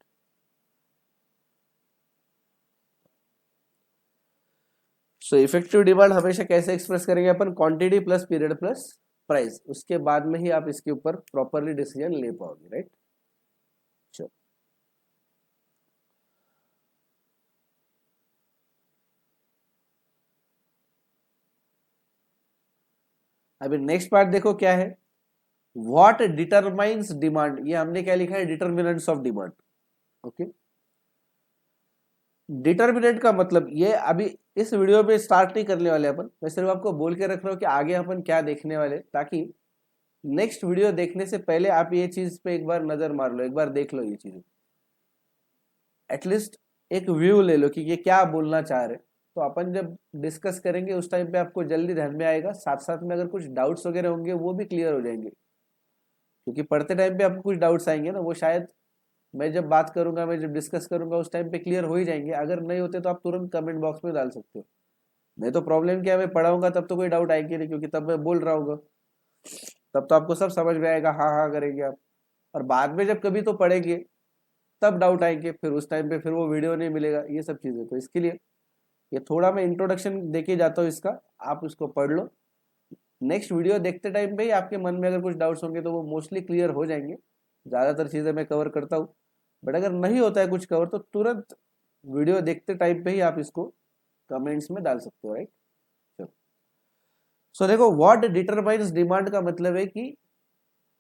सो इफेक्टिव डिमांड हमेशा कैसे एक्सप्रेस करेंगे अपन? Quantity plus period plus price, उसके बाद में ही आप इसके ऊपर प्रॉपरली डिसीजन ले पाओगे, राइट। चलो, अभी नेक्स्ट पार्ट देखो क्या है। व्हाट डिटरमाइंस डिमांड, ये हमने क्या लिखा है? Determinants of demand. Okay, determinant का मतलब ये अभी इस वीडियो में स्टार्ट नहीं करने वाले अपन, मैं सिर्फ आपको बोल के रख रहा हूँ कि आगे अपन क्या देखने वाले, ताकि नेक्स्ट वीडियो देखने से पहले आप ये चीज पे एक बार नजर मार लो, एक बार देख लो ये चीज, एटलीस्ट एक व्यू ले लो कि ये क्या बोलना चाह रहे। तो अपन जब डिस्कस करेंगे उस टाइम पे आपको जल्दी ध्यान में आएगा, साथ साथ में अगर कुछ डाउट्स वगैरह होंगे वो भी क्लियर हो जाएंगे, क्योंकि पढ़ते टाइम पे आपको कुछ डाउट्स आएंगे ना, वो शायद मैं जब बात करूंगा, मैं जब डिस्कस करूंगा उस टाइम पे क्लियर हो ही जाएंगे। अगर नहीं होते तो आप तुरंत कमेंट बॉक्स में डाल सकते हो। नहीं तो प्रॉब्लम क्या है, मैं पढ़ाऊंगा तब तो कोई डाउट आएंगे नहीं, क्योंकि तब मैं बोल रहा हूँ, तब तो आपको सब समझ में आएगा, हाँ हाँ करेंगे आप। और बाद में जब कभी तो पढ़ेंगे तब डाउट आएंगे, फिर उस टाइम पे फिर वो वीडियो नहीं मिलेगा, ये सब चीजें। तो इसके लिए ये थोड़ा मैं इंट्रोडक्शन देके जाता हूँ इसका, आप उसको पढ़ लो। नेक्स्ट वीडियो देखते टाइम पे ही आपके मन में अगर कुछ डाउट्स होंगे तो वो मोस्टली क्लियर हो जाएंगे। ज़्यादातर चीज़ें मैं कवर करता हूँ, बट अगर नहीं होता है कुछ कवर तो तुरंत वीडियो देखते टाइम पे ही आप इसको कमेंट्स में डाल सकते हो, राइट। चलो, सो देखो, व्हाट डिटरमाइंस डिमांड का मतलब है कि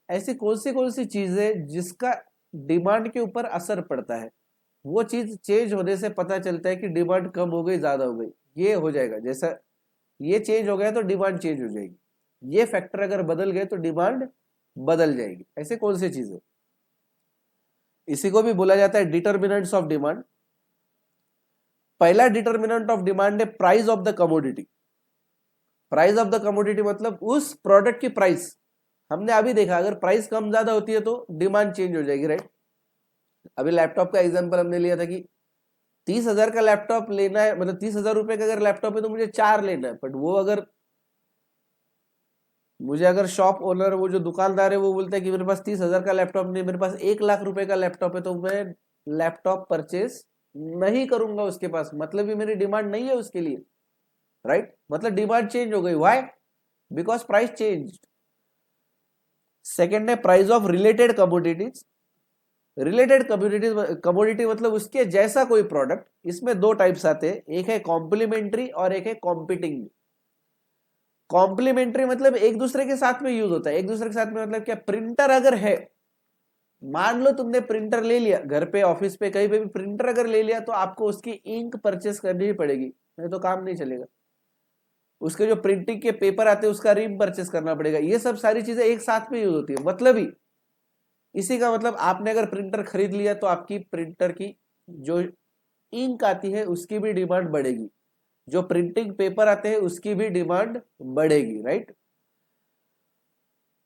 ऐसी कौन सी चीज है जिसका डिमांड के ऊपर असर पड़ता है, वो चीज चेंज होने से पता चलता है कि डिमांड कम हो गई, ज्यादा हो गई। ये हो जाएगा, जैसा ये चेंज हो गया तो डिमांड चेंज हो जाएगी, ये फैक्टर अगर बदल गए तो डिमांड बदल जाएगी। ऐसे कौन सी चीज है, इसी को भी बोला जाता है डिटर्मिनेंट्स ऑफ डिमांड। पहला डिटर्मिनेंट ऑफ डिमांड है price of the commodity. Price of the commodity मतलब उस प्रोडक्ट की प्राइस। हमने अभी देखा, अगर प्राइस कम ज्यादा होती है तो डिमांड चेंज हो जाएगी, राइट। अभी लैपटॉप का एग्जांपल हमने लिया था कि 30,000 का लैपटॉप लेना है, मतलब 30,000 रुपए का अगर लैपटॉप है तो मुझे 4 लेना है, बट वो अगर मुझे अगर शॉप ओनर, वो जो दुकानदार है, वो बोलता है कि मेरे पास 30,000 का लैपटॉप नहीं, मेरे पास 1,00,000 रुपए का लैपटॉप है, तो मैं लैपटॉप परचेज नहीं करूंगा उसके पास, मतलब ये मेरी डिमांड नहीं है उसके लिए, राइट। मतलब डिमांड चेंज हो गई। Why? Because price change. Second है price of related commodities. Related commodity मतलब उसके जैसा कोई प्रोडक्ट। इसमें दो टाइप्स आते हैं, एक है कॉम्प्लीमेंट्री और एक है कॉम्पिटिंग। कॉम्प्लीमेंट्री मतलब एक दूसरे के साथ में यूज होता है। एक दूसरे के साथ में मतलब क्या, प्रिंटर अगर है, मान लो तुमने प्रिंटर ले लिया घर पे, ऑफिस पे, कहीं पे भी प्रिंटर अगर ले लिया, तो आपको उसकी इंक परचेस करनी ही पड़ेगी, नहीं तो काम नहीं चलेगा। उसके जो प्रिंटिंग के पेपर आते हैं उसका रिम परचेस करना पड़ेगा। ये सब सारी चीजें एक साथ में यूज होती है। मतलब ही इसी का मतलब, आपने अगर प्रिंटर खरीद लिया तो आपकी प्रिंटर की जो इंक आती है उसकी भी डिमांड बढ़ेगी, जो प्रिंटिंग पेपर आते हैं उसकी भी डिमांड बढ़ेगी, राइट।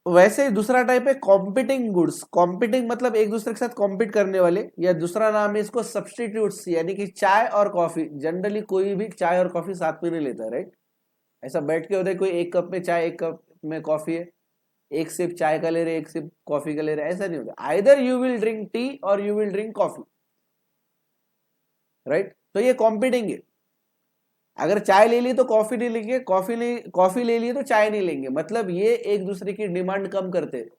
वैसे ही दूसरा टाइप है कॉम्पिटिंग गुड्स। कॉम्पिटिंग मतलब एक दूसरे के साथ कॉम्पीट करने वाले, या दूसरा नाम है इसको सब्सटीट्यूट्स, यानी कि चाय और कॉफी। जनरली कोई भी चाय और कॉफी साथ में नहीं लेता, राइट। ऐसा बैठ के होता है, कोई एक कप में चाय एक कप में कॉफी है, एक सिप चाय का ले रहे, एक सिप कॉफी का ले रहे, ऐसा नहीं होता। Either you will drink tea और you will drink coffee, right. तो ये कॉम्पिटिंग है। अगर चाय ले ली तो कॉफी नहीं लेंगे, कॉफी ले ली तो चाय नहीं लेंगे। मतलब ये एक दूसरे की डिमांड कम करते हैं।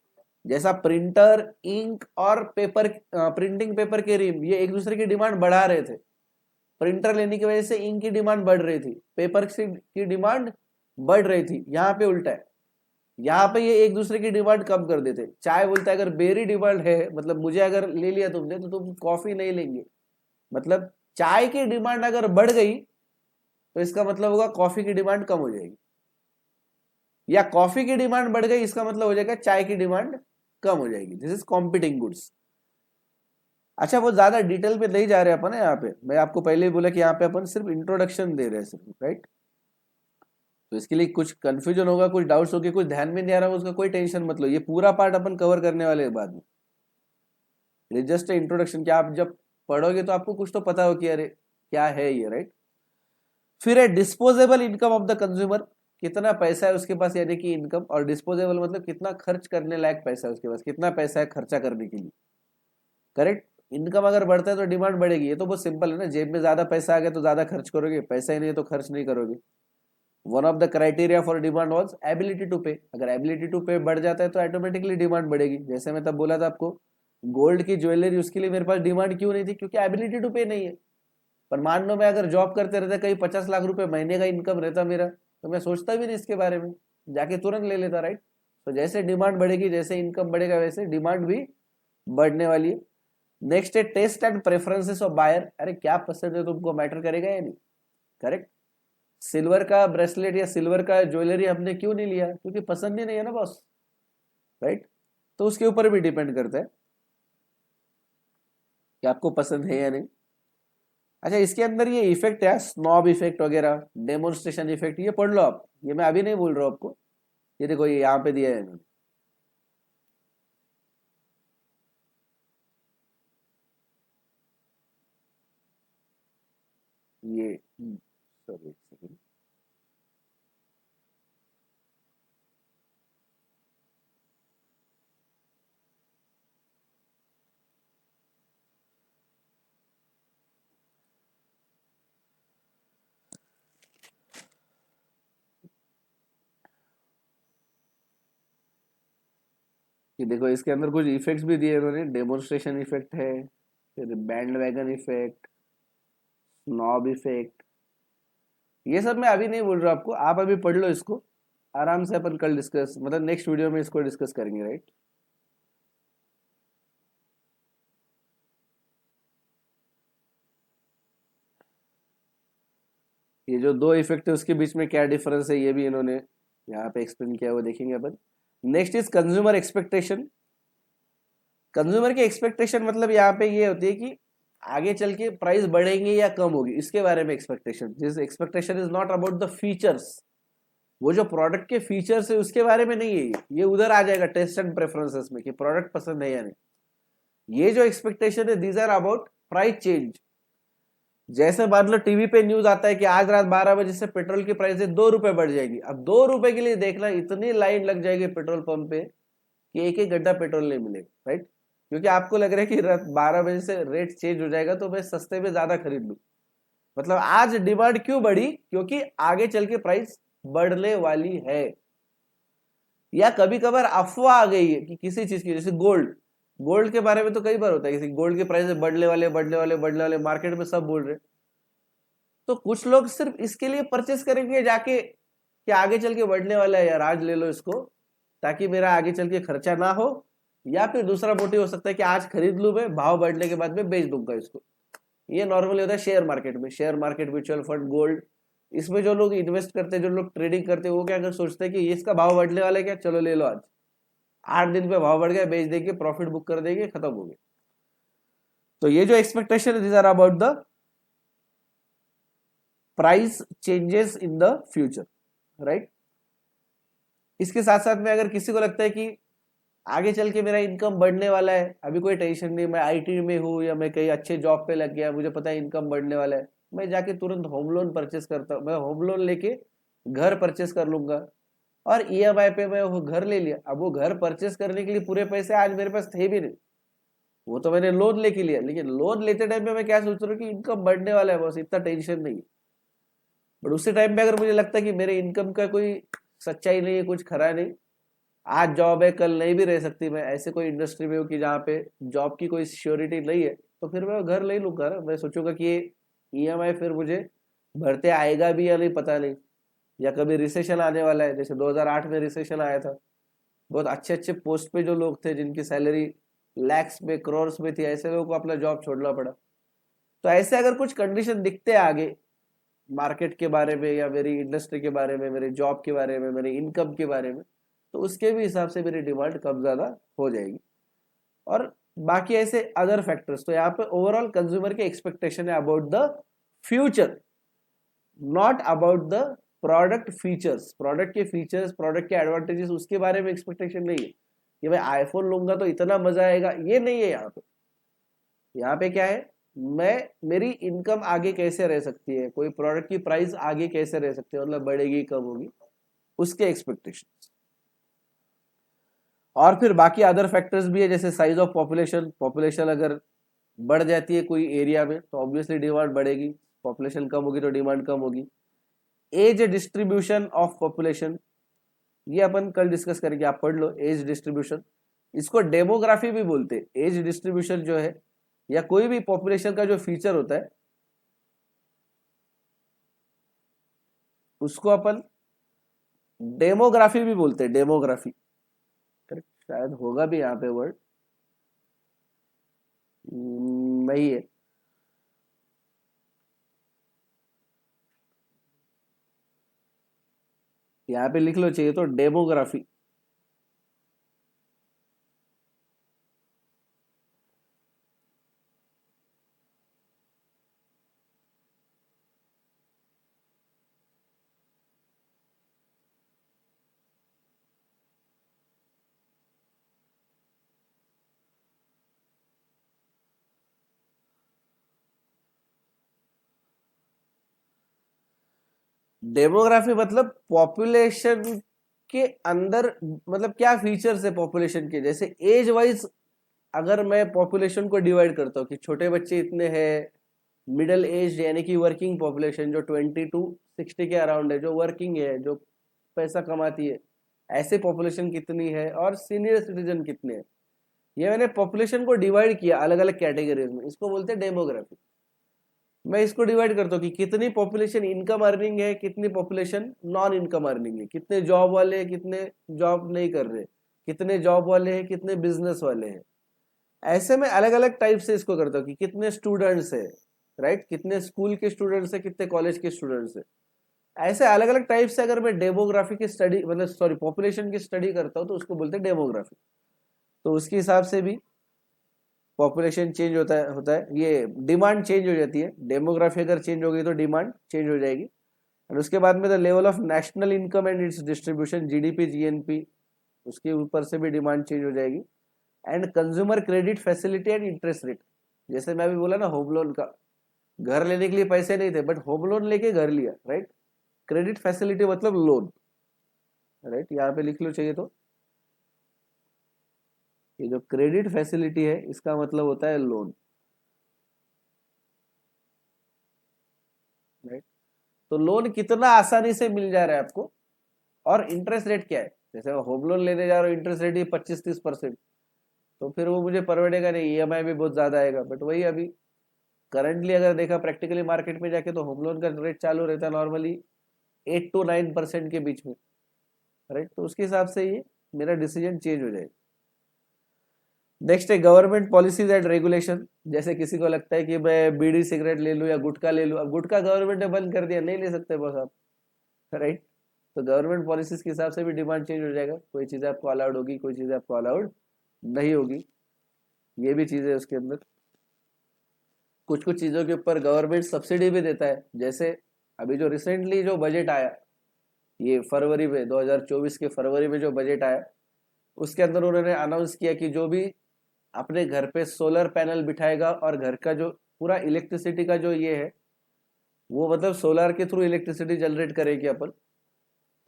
जैसा प्रिंटर, इंक और पेपर, प्रिंटिंग पेपर के रिम, ये एक दूसरे की डिमांड बढ़ा रहे थे। प्रिंटर लेने की वजह से इंक की डिमांड बढ़ रही थी, पेपर की डिमांड बढ़ रही थी। यहाँ पे उल्टा है, यहाँ पे ये एक दूसरे की डिमांड कम कर देते। चाय बोलता है अगर मेरी डिमांड है, मतलब मुझे अगर ले लिया तुमने, तो तुम कॉफी नहीं लेंगे। मतलब चाय की डिमांड अगर बढ़ गई तो इसका मतलब होगा कॉफी की डिमांड कम हो जाएगी, या कॉफी की डिमांड बढ़ गई इसका मतलब हो जाएगा चाय की डिमांड कम हो जाएगी। This is competing goods. अच्छा, वो ज्यादा डिटेल में नहीं जा रहे अपन यहाँ पे। मैं आपको पहले ही बोला कि यहाँ पे अपन सिर्फ इंट्रोडक्शन दे रहे हैं सिर्फ, राइट। तो इसके लिए कुछ कंफ्यूजन होगा, कुछ डाउट्स होगी, कुछ ध्यान में नहीं आ रहा, उसका कोई टेंशन मत लो। ये पूरा पार्ट अपन कवर करने वाले हैं बाद में। ये जस्ट इंट्रोडक्शन, क्या आप जब पढ़ोगे तो आपको कुछ तो पता हो कि अरे क्या है ये, राइट। फिर है disposable income of the consumer. कितना पैसा है उसके पास, यानी कि इनकम। और डिस्पोजेबल मतलब कितना खर्च करने लायक पैसा है उसके पास, कितना पैसा है खर्चा करने के लिए, करेक्ट। इनकम अगर बढ़ता है तो डिमांड बढ़ेगी, ये तो बहुत सिंपल है ना। जेब में ज्यादा पैसा आ गया तो ज्यादा खर्च करोगे, पैसा ही नहीं है तो खर्च नहीं करोगे। One of the criteria for demand was ability to pay. अगर एबिलिटी टू पे बढ़ जाता है तो ऑटोमेटिकली डिमांड बढ़ेगी। जैसे मैं तब बोला था आपको, गोल्ड की ज्वेलरी, उसके लिए मेरे पास डिमांड क्यों नहीं थी, क्योंकि एबिलिटी टू पे नहीं है। पर मान लो मैं अगर जॉब करते रहता, कहीं 50 लाख रुपए महीने का इनकम रहता मेरा, तो मैं सोचता भी नहीं इसके बारे में, जाके तुरंत ले लेता, राइट। तो जैसे डिमांड बढ़ेगी, जैसे इनकम बढ़ेगा, वैसे डिमांड भी बढ़ने वाली है। नेक्स्ट है test and preferences of buyer. अरे क्या पसंद है तुमको, मैटर करेगा या नहीं, करेक्ट। सिल्वर का ब्रेसलेट या सिल्वर का ज्वेलरी हमने क्यों नहीं लिया, क्योंकि पसंद ही नहीं है ना बॉस, राइट। तो उसके ऊपर भी डिपेंड करता है कि आपको पसंद है या नहीं। अच्छा, इसके अंदर ये इफेक्ट है, स्नॉब इफेक्ट वगैरह, डेमोन्स्ट्रेशन इफेक्ट, ये पढ़ लो आप। ये मैं अभी नहीं बोल रहा हूँ आपको, ये देखो ये यहाँ पे दिया है इन्होंने। ये सॉरी एक सेकंड। ये देखो इसके अंदर कुछ इफेक्ट्स भी दिए इन्होंने। डेमोन्स्ट्रेशन इफेक्ट है, फिर band wagon effect, snob effect. ये सब मैं अभी नहीं बोल रहा आपको, आप अभी पढ़ लो इसको आराम से। अपन कल डिस्कस, मतलब नेक्स्ट वीडियो में इसको डिस्कस करेंगे, राइट। ये जो दो इफेक्ट है उसके बीच में क्या डिफरेंस है, ये भी इन्होंने यहाँ पे एक्सप्लेन किया, वो देखेंगे अपन। Next is consumer expectation. Consumer की एक्सपेक्टेशन मतलब यहाँ पे ये होती है कि आगे चल के प्राइस बढ़ेंगे या कम होगी, इसके बारे में expectation. This expectation is not about the features. वो जो प्रोडक्ट के फीचर्स है उसके बारे में नहीं है, ये उधर आ जाएगा टेस्ट एंड प्रेफरेंसेस में कि प्रोडक्ट पसंद है या नहीं। ये जो एक्सपेक्टेशन है, these are about price change. जैसे मान लो टीवी पे न्यूज आता है कि आज रात 12 बजे से पेट्रोल की प्राइस 2 रुपए बढ़ जाएगी। अब 2 रुपए के लिए देखना, इतनी लाइन लग जाएगी पेट्रोल पंप पे कि एक एक घंटा पेट्रोल नहीं मिलेगा, राइट। क्योंकि आपको लग रहा है कि रात 12 बजे से रेट चेंज हो जाएगा तो मैं सस्ते में ज्यादा खरीद लूं। मतलब आज डिमांड क्यों बढ़ी, क्योंकि आगे चल के प्राइस बढ़ने वाली है। या कभी कभार अफवाह आ गई है कि किसी चीज की, जैसे गोल्ड, गोल्ड के बारे में तो कई बार होता है कि गोल्ड के प्राइस बढ़ने वाले बढ़ने वाले बढ़ने वाले, मार्केट में सब बोल रहे हैं। तो कुछ लोग सिर्फ इसके लिए परचेस करेंगे जाके कि आगे चल के बढ़ने वाला है यार, आज ले लो इसको ताकि मेरा आगे चल के खर्चा ना हो। या फिर दूसरा मोटिव हो सकता है कि आज खरीद लूं मैं, भाव बढ़ने के बाद में बेच दूंगा इसको। ये नॉर्मली होता है शेयर मार्केट में, share market, mutual fund, gold. इसमें जो लोग इन्वेस्ट करते हैं, जो लोग ट्रेडिंग करते हैं, वो क्या कर सोचते हैं कि इसका भाव बढ़ने वाला है क्या, चलो ले लो आज, 8 दिन पे भाव बढ़ गया, बेच देंगे, प्रॉफिट बुक कर देंगे, खत्म हो गया। तो ये जो expectation, these are about the price changes in the future, right. इसके साथ साथ में अगर किसी को लगता है कि आगे चल के मेरा इनकम बढ़ने वाला है, अभी कोई टेंशन नहीं, मैं आईटी में हूँ या मैं कहीं अच्छे जॉब पे लग गया, मुझे पता है इनकम बढ़ने वाला है, मैं जाके तुरंत होम लोन परचेस करता हूँ, मैं होम लोन लेके घर परचेस कर लूंगा और ईएमआई पे मैं वो घर ले लिया। अब वो घर परचेस करने के लिए पूरे पैसे आज मेरे पास थे भी नहीं, वो तो मैंने लोन लेके लिया, लेकिन लोन लेते टाइम पे मैं क्या सोच रहा हूँ कि इनकम बढ़ने वाला है, बस इतना टेंशन नहीं। बट उसी टाइम पे अगर मुझे लगता है कि मेरे इनकम का कोई सच्चाई नहीं है, कुछ खरा नहीं, आज जॉब है कल नहीं भी रह सकती, मैं ऐसे कोई इंडस्ट्री में हूँ कि जहाँ पे जॉब की कोई श्योरिटी नहीं है, तो फिर मैं घर ले लूंगा ना। मैं सोचूंगा कि ये ईएमआई फिर मुझे भरते आएगा भी या नहीं पता नहीं, या कभी रिसेशन आने वाला है, जैसे 2008 में रिसेशन आया था, बहुत अच्छे अच्छे पोस्ट पे जो लोग थे जिनकी सैलरी लैक्स में करोर्स में थी, ऐसे लोगों को अपना जॉब छोड़ना पड़ा। तो ऐसे अगर कुछ कंडीशन दिखते हैं आगे मार्केट के बारे में या मेरी इंडस्ट्री के बारे में, मेरे जॉब के बारे में, मेरे इनकम के बारे में, तो उसके भी हिसाब से मेरी डिमांड कम ज्यादा हो जाएगी। और बाकी ऐसे अदर फैक्टर्स, तो यहाँ पे ओवरऑल कंज्यूमर के एक्सपेक्टेशन है about the future, not about the product features. Product के फीचर्स, प्रोडक्ट के एडवांटेजेस, उसके बारे में एक्सपेक्टेशन नहीं है कि मैं आईफोन लूंगा तो इतना मजा आएगा, ये नहीं है यहाँ पे। यहाँ पे क्या है, मैं मेरी इनकम आगे कैसे रह सकती है, कोई प्रोडक्ट की प्राइस आगे कैसे रह सकती है, मतलब बढ़ेगी कम होगी, उसके एक्सपेक्टेशन। और फिर बाकी अदर फैक्टर्स भी है, जैसे साइज ऑफ पॉपुलेशन, पॉपुलेशन अगर बढ़ जाती है कोई एरिया में तो ऑब्वियसली डिमांड बढ़ेगी, पॉपुलेशन कम होगी तो डिमांड कम होगी। एज डिस्ट्रीब्यूशन ऑफ पॉपुलेशन, ये अपन कल डिस्कस करेंगे, आप पढ़ लो एज डिस्ट्रीब्यूशन। इसको डेमोग्राफी भी बोलते हैं। एज डिस्ट्रीब्यूशन जो है या कोई भी पॉपुलेशन का जो फीचर होता है उसको अपन डेमोग्राफी भी बोलते हैं, डेमोग्राफी। करेक्ट, शायद होगा भी यहाँ पे वर्ड, नहीं है। यहाँ पे लिख लो चाहिए तो डेमोग्राफी। डेमोग्राफी मतलब पॉपुलेशन के अंदर, मतलब क्या फीचर्स है पॉपुलेशन के, जैसे एज वाइज अगर मैं पॉपुलेशन को डिवाइड करता हूँ कि छोटे बच्चे इतने हैं, मिडिल एज यानी कि वर्किंग पॉपुलेशन जो 20 to 60 के अराउंड है, जो वर्किंग है, जो पैसा कमाती है, ऐसे पॉपुलेशन कितनी है, और सीनियर सिटीजन कितने हैं, ये मैंने पॉपुलेशन को डिवाइड किया अलग अलग कैटेगरीज में, इसको बोलते हैं डेमोग्राफी। मैं इसको डिवाइड करता हूँ कि कितनी पॉपुलेशन इनकम अर्निंग है, कितनी पॉपुलेशन नॉन इनकम अर्निंग है, कितने जॉब वाले हैं, कितने जॉब नहीं कर रहे, कितने जॉब वाले हैं, कितने बिजनेस वाले हैं। ऐसे में अलग अलग टाइप से इसको करता हूँ कि कितने स्टूडेंट्स है, राइट, कितने स्कूल के स्टूडेंट्स है, कितने कॉलेज के स्टूडेंट्स है। ऐसे अलग अलग टाइप से अगर मैं डेमोग्राफी की स्टडी, मतलब सॉरी पॉपुलेशन की स्टडी करता हूँ तो उसको बोलते हैं डेमोग्राफी। तो उसके हिसाब से भी पॉपुलेशन चेंज होता है ये डिमांड चेंज हो जाती है। डेमोग्राफी अगर चेंज हो गई तो डिमांड चेंज हो जाएगी। और उसके बाद में the level of national income and it's distribution, GDP, GNP, उसके ऊपर से भी डिमांड चेंज हो जाएगी। And consumer credit facility and interest rate, जैसे मैं अभी बोला ना होम लोन का, घर लेने के लिए पैसे नहीं थे बट होम लोन लेके घर लिया, राइट। क्रेडिट फैसिलिटी मतलब लोन, राइट, यहाँ पे लिख लो चाहिए तो। ये जो क्रेडिट फैसिलिटी है इसका मतलब होता है लोन, राइट। तो लोन कितना आसानी से मिल जा रहा है आपको, और इंटरेस्ट रेट क्या है, जैसे मैं होम लोन लेने जा रहा हूँ, इंटरेस्ट रेट ही 25-30%, तो फिर वो मुझे परवड़ेगा नहीं, ईएमआई भी बहुत ज्यादा आएगा। बट वही अभी करंटली अगर देखा प्रैक्टिकली मार्केट में जाके, तो होम लोन का रेट चालू रहता है नॉर्मली 8 to 9% के बीच में, राइट। तो उसके हिसाब से ये मेरा डिसीजन चेंज हो जाएगा। नेक्स्ट है गवर्नमेंट पॉलिसीज एंड रेगुलेशन। जैसे किसी को लगता है कि मैं बीड़ी सिगरेट ले लूं या गुटखा ले लूं, अब गुटखा गवर्नमेंट ने बंद कर दिया, नहीं ले सकते बस आप, राइट। तो गवर्नमेंट पॉलिसीज के हिसाब से भी डिमांड चेंज हो जाएगा, कोई चीज़ आपको अलाउड होगी, कोई चीज़ आपको अलाउड नहीं होगी, ये भी चीज़ है उसके अंदर। कुछ कुछ चीज़ों के ऊपर गवर्नमेंट सब्सिडी भी देता है। जैसे अभी जो रिसेंटली जो बजट आया, ये फरवरी में 2024 के फरवरी में जो बजट आया, उसके अंदर उन्होंने अनाउंस किया कि जो भी अपने घर पे सोलर पैनल बिठाएगा और घर का जो पूरा इलेक्ट्रिसिटी का जो ये है, वो मतलब सोलर के थ्रू इलेक्ट्रिसिटी जनरेट करेगी अपन,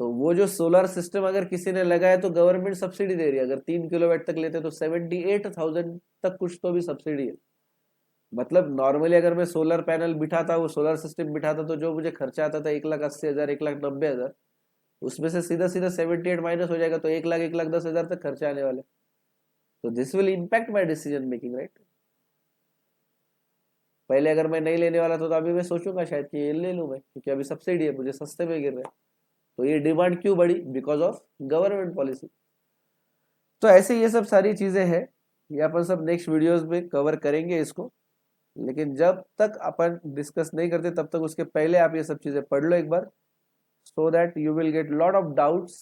तो वो जो सोलर सिस्टम अगर किसी ने लगाया तो गवर्नमेंट सब्सिडी दे रही है। अगर 3 किलोवाट तक लेते तो 78,000 तक कुछ तो भी सब्सिडी है। मतलब नॉर्मली अगर मैं सोलर पैनल बिठाता, वो सोलर सिस्टम बिठाता, तो जो मुझे खर्चा आता था 1,80,000, 1,90,000, उसमें से सीधा सीधा 78 माइनस हो जाएगा, तो 1,00,000, 1,10,000 तक खर्चा आने वाला है। तो this will impact my decision making, right. पहले अगर मैं नहीं लेने वाला था, तो अभी मैं सोचूंगा शायद कि ये ले लूं मैं, क्योंकि अभी सब्सिडी है, मुझे सस्ते में गिर रहा है। तो ये डिमांड क्यों बढ़ी? Because of government policy. तो ऐसे ये सब सारी चीजें हैं, ये अपन सब नेक्स्ट वीडियोस में कवर करेंगे इसको। लेकिन जब तक अपन डिस्कस नहीं करते, तब तक उसके पहले आप ये सब चीजें पढ़ लो एक बार, so that you will get lot of doubts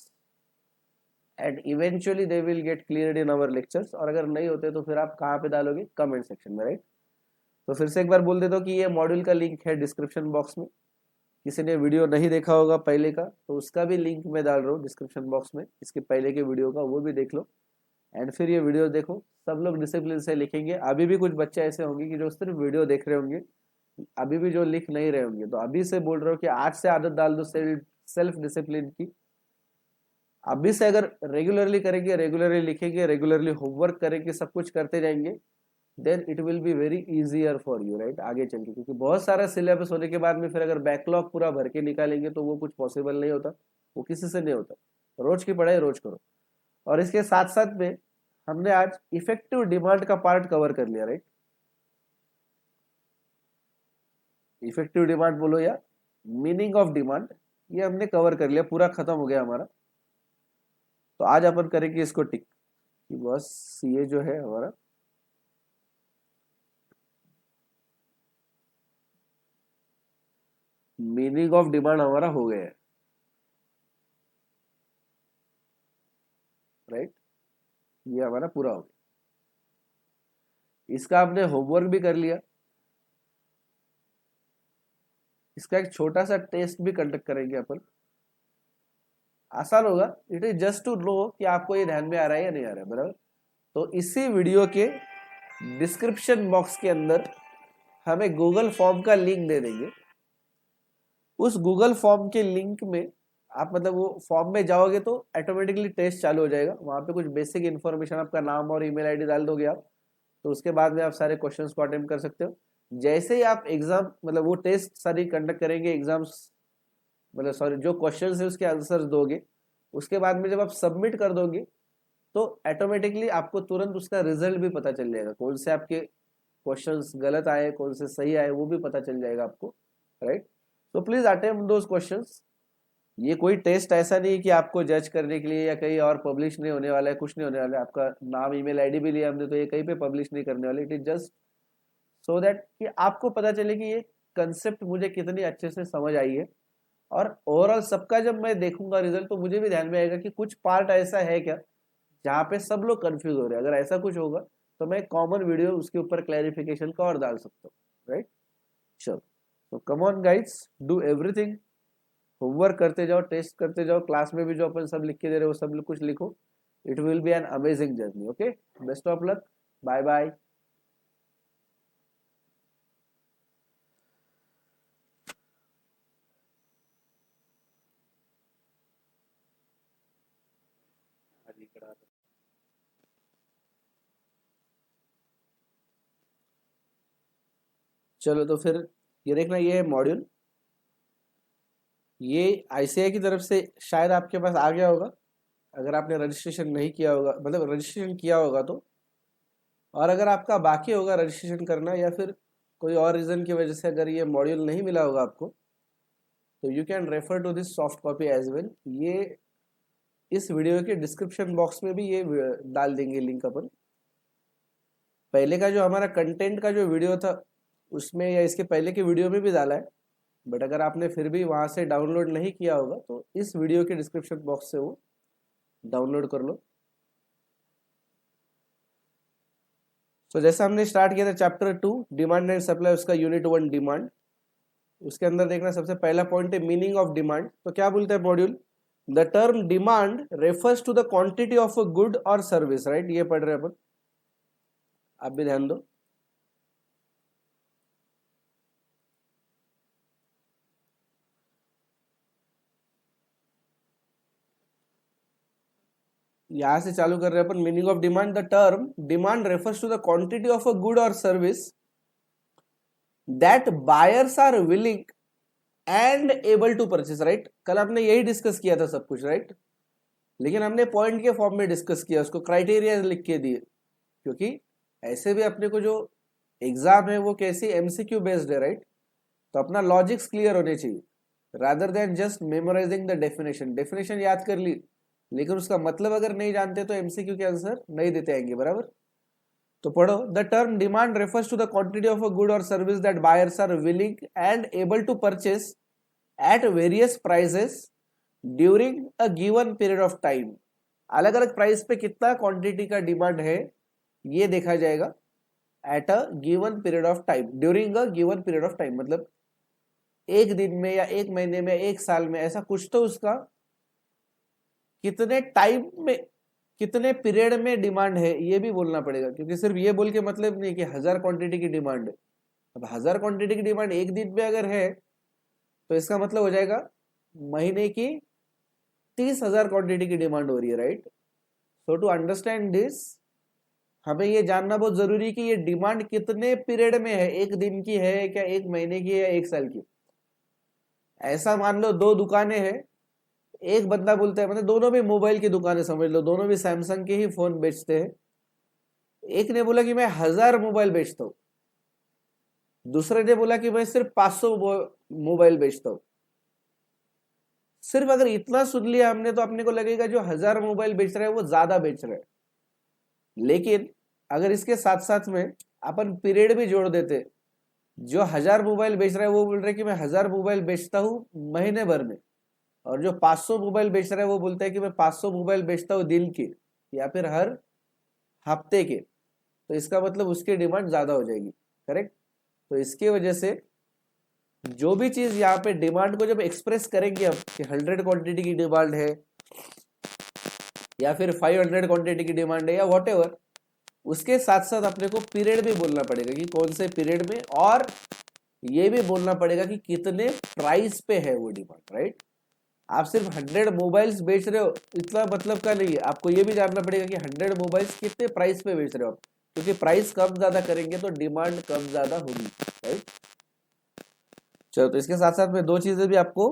and eventually they will get cleared in our lectures। और अगर नहीं होते तो फिर आप कहाँ पे डालोगे? कमेंट सेक्शन में, राइट। तो फिर से एक बार बोल देता हूँ कि ये मॉड्यूल का लिंक है डिस्क्रिप्शन बॉक्स में। किसी ने वीडियो नहीं देखा होगा पहले का, तो उसका भी लिंक मैं डाल रहा हूँ डिस्क्रिप्शन बॉक्स में, इसके पहले के वीडियो का, वो भी देख लो। एंड फिर ये वीडियो देखो, सब लोग डिसिप्लिन से लिखेंगे। अभी भी कुछ बच्चे ऐसे होंगे कि जो सिर्फ वीडियो देख रहे होंगे, अभी भी जो लिख नहीं रहे होंगे, तो अभी से बोल रहे हो कि आज से आदत डाल दो सेल्फ डिसिप्लिन की। अभी से अगर रेगुलरली करेंगे, रेगुलरली लिखेंगे, रेगुलरली होमवर्क करेंगे, सब कुछ करते जाएंगे, then it will be very easier for you, right, आगे चल के। क्योंकि बहुत सारा सिलेबस होने के बाद में फिर अगर बैकलॉग पूरा भर के निकालेंगे, तो वो कुछ पॉसिबल नहीं होता, वो किसी से नहीं होता। रोज की पढ़ाई रोज करो। और इसके साथ साथ में हमने आज इफेक्टिव डिमांड का पार्ट कवर कर लिया, राइट। इफेक्टिव डिमांड बोलो या मीनिंग ऑफ डिमांड, ये हमने कवर कर लिया, पूरा खत्म हो गया हमारा। तो आज अपन करेंगे इसको टिक कि बस ये जो है हमारा मीनिंग ऑफ डिमांड हमारा हो गया है, राइट। ये हमारा पूरा हो गया। इसका हमने होमवर्क भी कर लिया। इसका एक छोटा सा टेस्ट भी कंडक्ट करेंगे अपन, आसान होगा। It is just to know कि आपको ये ध्यान में आ रहा है या नहीं आ रहा है, बराबर। तो इसी वीडियो के डिस्क्रिप्शन बॉक्स के अंदर हमें गूगल फॉर्म का लिंक दे देंगे। उस गूगल फॉर्म के लिंक में आप मतलब वो फॉर्म में जाओगे तो ऑटोमेटिकली टेस्ट चालू हो जाएगा। वहां पे कुछ बेसिक इन्फॉर्मेशन, आपका नाम और ईमेल आईडी डाल दोगे आप, तो उसके बाद में आप सारे क्वेश्चंस को अटेम्प्ट कर सकते हो। जैसे ही आप एग्जाम मतलब वो टेस्ट सारी कंडक्ट करेंगे, एग्जाम्स मतलब सॉरी जो क्वेश्चंस है उसके आंसर्स दोगे, उसके बाद में जब आप सबमिट कर दोगे, तो ऑटोमेटिकली आपको तुरंत उसका रिजल्ट भी पता चल जाएगा, कौन से आपके क्वेश्चंस गलत आए, कौन से सही आए, वो भी पता चल जाएगा आपको, राइट। तो प्लीज अटेम्प्ट दोज क्वेश्चंस। ये कोई टेस्ट ऐसा नहीं है कि आपको जज करने के लिए या कहीं और पब्लिश नहीं होने वाला है, कुछ नहीं होने वाला है। आपका नाम ईमेल आईडी भी लिया हमने, तो ये कहीं पे पब्लिश नहीं करने वाले। It is just so that कि आपको पता चले कि ये कंसेप्ट मुझे कितनी अच्छे से समझ आई है। और ओवरऑल सबका जब मैं देखूंगा रिजल्ट, तो मुझे भी ध्यान में आएगा कि कुछ पार्ट ऐसा है क्या जहाँ पे सब लोग कंफ्यूज हो रहे हैं। अगर ऐसा कुछ होगा तो मैं कॉमन वीडियो उसके ऊपर क्लैरिफिकेशन का और डाल सकता हूँ, राइट। चलो, तो come on guides, do everything. Homework करते जाओ, टेस्ट करते जाओ, क्लास में भी जो अपन सब लिख के दे रहे हो वो सब कुछ लिखो। It will be an amazing journey. Okay, best of luck, bye bye. चलो, तो फिर ये देखना, ये है मॉड्यूल। ये आईसीआई की तरफ से शायद आपके पास आ गया होगा। अगर आपने रजिस्ट्रेशन नहीं किया होगा, मतलब रजिस्ट्रेशन किया होगा तो, और अगर आपका बाकी होगा रजिस्ट्रेशन करना या फिर कोई और रीज़न की वजह से अगर ये मॉड्यूल नहीं मिला होगा आपको, तो you can refer to this soft copy as well. ये इस वीडियो के डिस्क्रिप्शन बॉक्स में भी ये डाल देंगे लिंक अपन। पहले का जो हमारा कंटेंट का जो वीडियो था उसमें या इसके पहले के वीडियो में भी डाला है, बट अगर आपने फिर भी वहाँ से डाउनलोड नहीं किया होगा तो इस वीडियो के डिस्क्रिप्शन बॉक्स से वो डाउनलोड कर लो। तो जैसा हमने स्टार्ट किया था चैप्टर 2 डिमांड एंड सप्लाई, उसका यूनिट 1 डिमांड, उसके अंदर देखना सबसे पहला पॉइंट है मीनिंग ऑफ डिमांड। तो क्या बोलता है module, the term demand refers to the quantity of a good और सर्विस, राइट, ये पढ़ रहे हैं अपन, आप भी ध्यान दो। यहां से चालू कर रहे हैं अपन, meaning of demand, the term demand refers to the quantity of a good और service that buyers are willing and able to purchase, right. कल आपने यही डिस्कस किया था सब कुछ, राइट, लेकिन हमने पॉइंट के फॉर्म में डिस्कस किया, उसको क्राइटेरिया लिख के दिए, क्योंकि ऐसे भी अपने को जो एग्जाम है वो कैसी एमसीक्यू बेस्ड है, राइट। तो अपना लॉजिक्स क्लियर होने चाहिए, rather than just memorising the definition. Definition याद कर ली लेकिन उसका मतलब अगर नहीं जानते तो एमसीक्यू के आंसर नहीं देते आएंगे, बराबर। तो पढ़ो, the term demand refers to the quantity of a good और service that buyers are willing and able to purchase at various prices during a given period of time. अलग अलग प्राइस पे कितना क्वांटिटी का डिमांड है ये देखा जाएगा eight a given period of time, during a given period of time, मतलब एक दिन में या एक महीने में, एक साल में, ऐसा कुछ तो उसका कितने टाइम में, कितने पीरियड में डिमांड है ये भी बोलना पड़ेगा, क्योंकि सिर्फ ये बोल के मतलब नहीं कि 1000 क्वांटिटी की डिमांड है। अब 1000 क्वांटिटी की डिमांड एक दिन में अगर है तो इसका मतलब हो जाएगा महीने की 30,000 क्वांटिटी की डिमांड हो रही है, right. So to understand this हमें ये जानना बहुत जरूरी है कि ये डिमांड कितने पीरियड में है, एक दिन की है क्या, एक महीने की है या एक साल की। ऐसा मान लो दो दुकानें हैं, एक बंदा बोलता है, मतलब दोनों भी मोबाइल की दुकानें समझ लो, दोनों भी सैमसंग के ही फोन बेचते हैं। एक ने बोला कि मैं 1000 मोबाइल बेचता हूं, दूसरे ने बोला कि मैं सिर्फ 500 मोबाइल बेचता हूं। सिर्फ अगर इतना सुन लिया हमने तो अपने को लगेगा जो 1000 मोबाइल बेच रहा है वो ज्यादा बेच रहा है, लेकिन अगर इसके साथ साथ में अपन पीरियड भी जोड़ देते, जो 1000 मोबाइल बेच रहा है वो बोल रहा है कि मैं 1000 मोबाइल बेचता हूँ महीने भर में, और जो 500 मोबाइल बेच रहा है वो बोलता है कि मैं 500 मोबाइल बेचता हूँ दिन के या फिर हर हफ्ते के, तो इसका मतलब उसकी डिमांड ज्यादा हो जाएगी, करेक्ट। तो इसकी वजह से जो भी चीज यहाँ पे डिमांड को जब एक्सप्रेस करेंगे अब कि 100 क्वांटिटी की डिमांड है या फिर 500 क्वांटिटी की डिमांड है या व्हाटएवर, उसके साथ साथ अपने को पीरियड भी बोलना पड़ेगा कि कौन से पीरियड में, और ये भी बोलना पड़ेगा कि कितने प्राइस पे है वो डिमांड, राइट। आप सिर्फ 100 मोबाइल्स बेच रहे हो इतना मतलब का नहीं है, आपको ये भी जानना पड़ेगा कि 100 मोबाइल्स कितने प्राइस पे बेच रहे हो आप, क्योंकि प्राइस कम ज्यादा करेंगे तो डिमांड कम ज्यादा होगी, राइट। चलो, तो इसके साथ साथ में दो चीजें भी आपको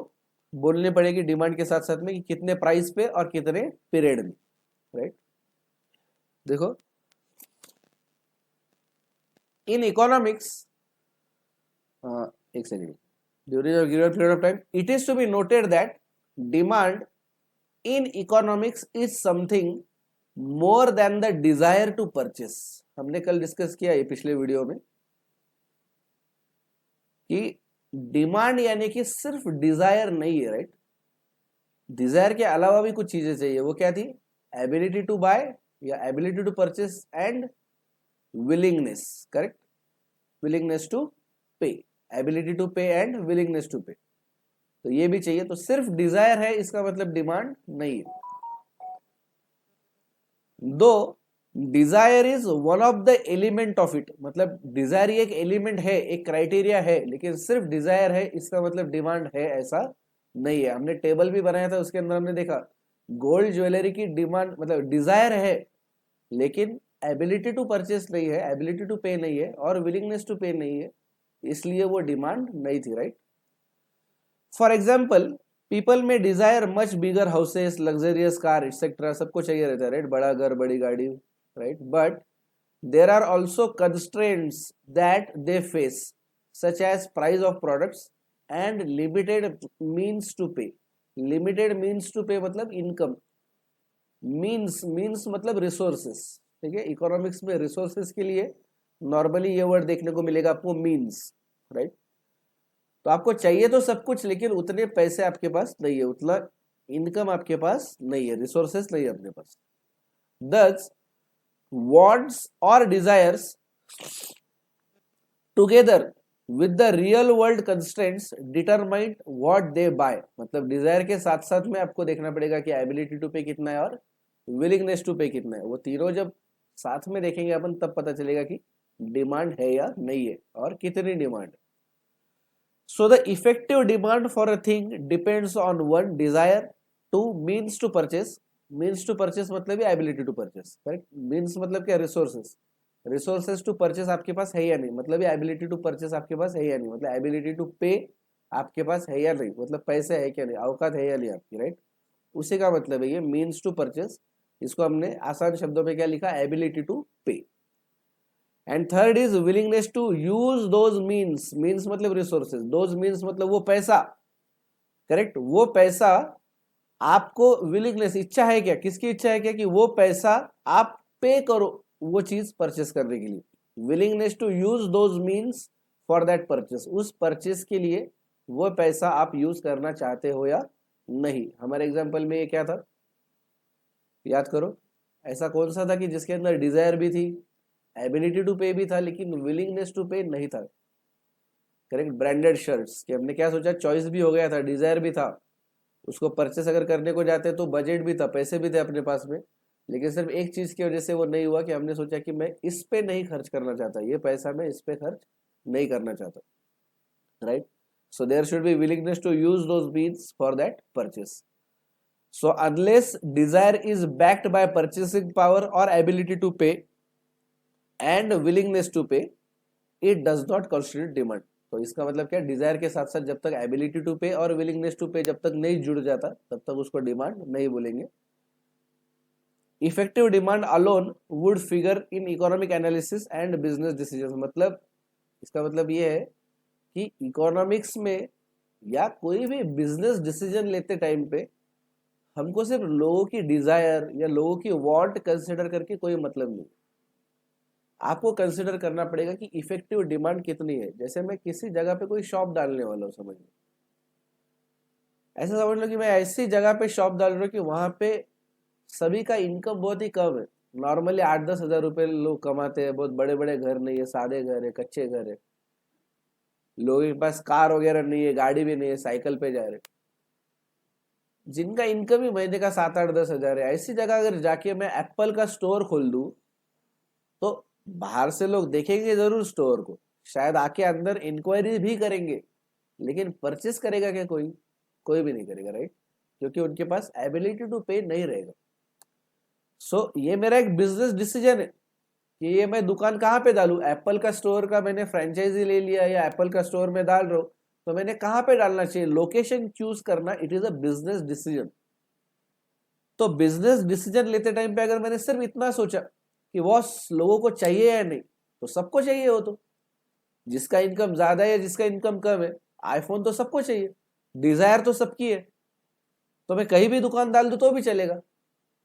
बोलनी पड़ेगी डिमांड के साथ साथ में, कि कितने प्राइस पे और कितने पीरियड में, राइट। देखो, इन इकोनॉमिक्स, एक second, during a given period of time it is to be noted that demand in economics is something more than the desire to purchase। हमने कल डिस्कस किया ये पिछले वीडियो में कि डिमांड यानी कि सिर्फ डिजायर नहीं है, राइट। डिजायर के अलावा भी कुछ चीजें चाहिए, वो क्या थी, एबिलिटी टू बाय या ability to purchase and willingness, correct, willingness to pay, ability to pay and willingness to pay, तो ये भी चाहिए। तो सिर्फ डिजायर है इसका मतलब डिमांड नहीं है। दो desire is one of the element of it, मतलब डिजायर एक एलिमेंट है, एक क्राइटेरिया है, लेकिन सिर्फ डिजायर है इसका मतलब डिमांड है ऐसा नहीं है। हमने टेबल भी बनाया था, उसके अंदर हमने देखा गोल्ड ज्वेलरी की डिमांड मतलब डिजायर है, लेकिन एबिलिटी टू परचेस नहीं है, एबिलिटी टू पे नहीं है, और विलिंगनेस टू पे नहीं है, इसलिए वो डिमांड नहीं थी, right. For example people may desire much bigger houses, luxurious car etcetera, सबको चाहिए रहता है, राइट, बड़ा घर, बड़ी गाड़ी, right, but there are also constraints that they face such as price of products and limited means to pay. Limited means to pay मतलब income, means मतलब रिसोर्सेस, ठीक है, इकोनॉमिक्स में रिसोर्सेस के लिए नॉर्मली ये वर्ड देखने को मिलेगा आपको, मीन्स, राइट। तो आपको चाहिए तो सब कुछ, लेकिन उतने पैसे आपके पास नहीं है, उतना इनकम आपके पास नहीं है, रिसोर्सेस नहीं है अपने पास। दस wants or desires together with the real world constraints determine what they buy। मतलब डिजायर के साथ साथ में आपको देखना पड़ेगा कि एबिलिटी टू पे कितना है और विलिंगनेस टू पे कितना है। वो तीनों जब साथ में देखेंगे अपन तब पता चलेगा कि डिमांड है या नहीं है और कितनी demand. So the effective demand for a thing depends on one desire, two means to purchase, means to purchase मतलब ability to purchase, correct. Means मतलब क्या, रिसोर्सेस, रिसोर्सेस टू परचेस आपके पास है या नहीं, मतलब एबिलिटी टू परचेस आपके पास है या नहीं, मतलब एबिलिटी टू पे आपके पास है या नहीं, मतलब पैसे है क्या नहीं, औकात है या नहीं आपकी, राइट। उसी का मतलब है ये मीन्स टू परचेस। इसको हमने आसान शब्दों में क्या लिखा, ability to pay. And third is willingness to use those means, means मतलब रिसोर्सेज, दोज मीन्स मतलब वो पैसा, करेक्ट, वो पैसा आपको, विलिंगनेस इच्छा है क्या, किसकी इच्छा है क्या कि वो पैसा आप पे करो वो चीज परचेस करने के लिए। Willingness to use those means for that purchase, उस परचेस के लिए वो पैसा आप यूज करना चाहते हो या नहीं। हमारे एग्जाम्पल में ये क्या था, याद करो, ऐसा कौन सा था कि जिसके अंदर डिजायर भी थी, एबिलिटी टू पे भी था, लेकिन विलिंगनेस टू पे नहीं था, करेक्ट। ब्रांडेड शर्ट्स कि हमने क्या सोचा, चॉइस भी हो गया था, डिजायर भी था, उसको परचेस अगर करने को जाते तो बजट भी था, पैसे भी थे अपने पास में, लेकिन सिर्फ एक चीज की वजह से वो नहीं हुआ कि हमने सोचा कि मैं इस पे नहीं खर्च करना चाहता, ये पैसा मैं इस पे खर्च नहीं करना चाहता, right. So there should be willingness to use those means for that purchase. So unless desire is backed by purchasing power और ability to pay and willingness to pay, it does not constitute demand. तो इसका मतलब क्या, Dzire के साथ साथ जब तक एबिलिटी टू पे और विलिंगनेस टू पे जब तक नहीं जुड़ जाता तब तक उसको डिमांड नहीं बोलेंगे। Effective demand alone would figure in economic analysis and business decision. मतलब इसका मतलब ये है कि इकोनॉमिक्स में या कोई भी बिजनेस डिसीजन लेते टाइम पे हमको सिर्फ लोगों की डिजायर या लोगों की वांट कंसिडर करके कोई मतलब नहीं, आपको कंसिडर करना पड़ेगा कि इफेक्टिव डिमांड कितनी है। जैसे मैं किसी जगह पे कोई शॉप डालने वाला हूँ, समझ लो, ऐसा समझ लो कि मैं ऐसी जगह पे शॉप डाल रहा हूँ कि वहां पे सभी का इनकम बहुत ही कम है, नॉर्मली 8-10 हज़ार रुपए लोग कमाते हैं, बहुत बड़े बड़े घर नहीं है, सादे घर है, कच्चे घर है, लोगों के पास कार वगैरह नहीं है, गाड़ी भी नहीं है, साइकिल पे जा रहे, जिनका इनकम ही महीने का 7-8-10 हज़ार है। ऐसी जगह अगर जाके मैं एप्पल का स्टोर खोल दूं तो बाहर से लोग देखेंगे जरूर स्टोर को, शायद आके अंदर इंक्वायरी भी करेंगे, लेकिन परचेस करेगा क्या, कोई कोई भी नहीं करेगा, राइट, क्योंकि उनके पास एबिलिटी टू पे नहीं रहेगा। सो ये मेरा एक बिजनेस डिसीजन है कि ये मैं दुकान कहाँ पे डालूं, एप्पल का स्टोर का मैंने फ्रेंचाइजी ले लिया या एप्पल का स्टोर में डाल रहा हूं, तो मैंने कहाँ पे डालना चाहिए, लोकेशन चूज करना, it is a business decision. तो बिजनेस डिसीजन लेते टाइम पे अगर मैंने सिर्फ इतना सोचा कि बॉस लोगों को चाहिए या नहीं, तो सबको चाहिए, हो तो जिसका इनकम ज्यादा है या जिसका इनकम कम है, आईफोन तो सबको चाहिए, डिजायर तो सबकी है, तो मैं कहीं भी दुकान डाल दूं तो भी चलेगा।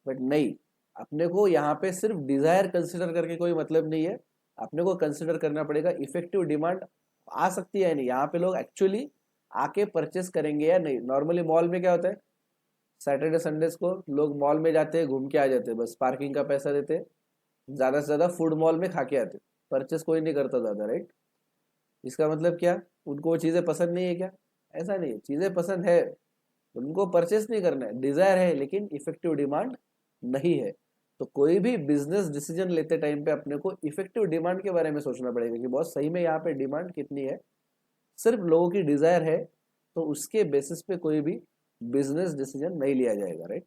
बट नहीं, अपने को यहाँ पे सिर्फ डिजायर कंसिडर करके कोई मतलब नहीं है, अपने को कंसिडर करना पड़ेगा इफेक्टिव डिमांड आ सकती है या नहीं, यहाँ पे लोग एक्चुअली आके परचेस करेंगे या नहीं। नॉर्मली मॉल में क्या होता है, सैटरडे संडेज को लोग मॉल में जाते हैं, घूम के आ जाते हैं, बस पार्किंग का पैसा देते हैं, ज्यादा से ज्यादा फूड मॉल में खा के आते, परचेस कोई नहीं करता ज्यादा, राइट। इसका मतलब क्या, उनको वो चीजें पसंद नहीं है क्या, ऐसा नहीं है, चीजें पसंद है, उनको परचेस नहीं करना है, डिजायर है, लेकिन इफेक्टिव डिमांड नहीं है। तो कोई भी बिजनेस डिसीजन लेते टाइम पे अपने को इफेक्टिव डिमांड के बारे में सोचना पड़ेगा कि बहुत सही में यहाँ पे डिमांड कितनी है, सिर्फ लोगों की डिजायर है तो उसके बेसिस पे कोई भी बिजनेस डिसीजन नहीं लिया जाएगा, राइट।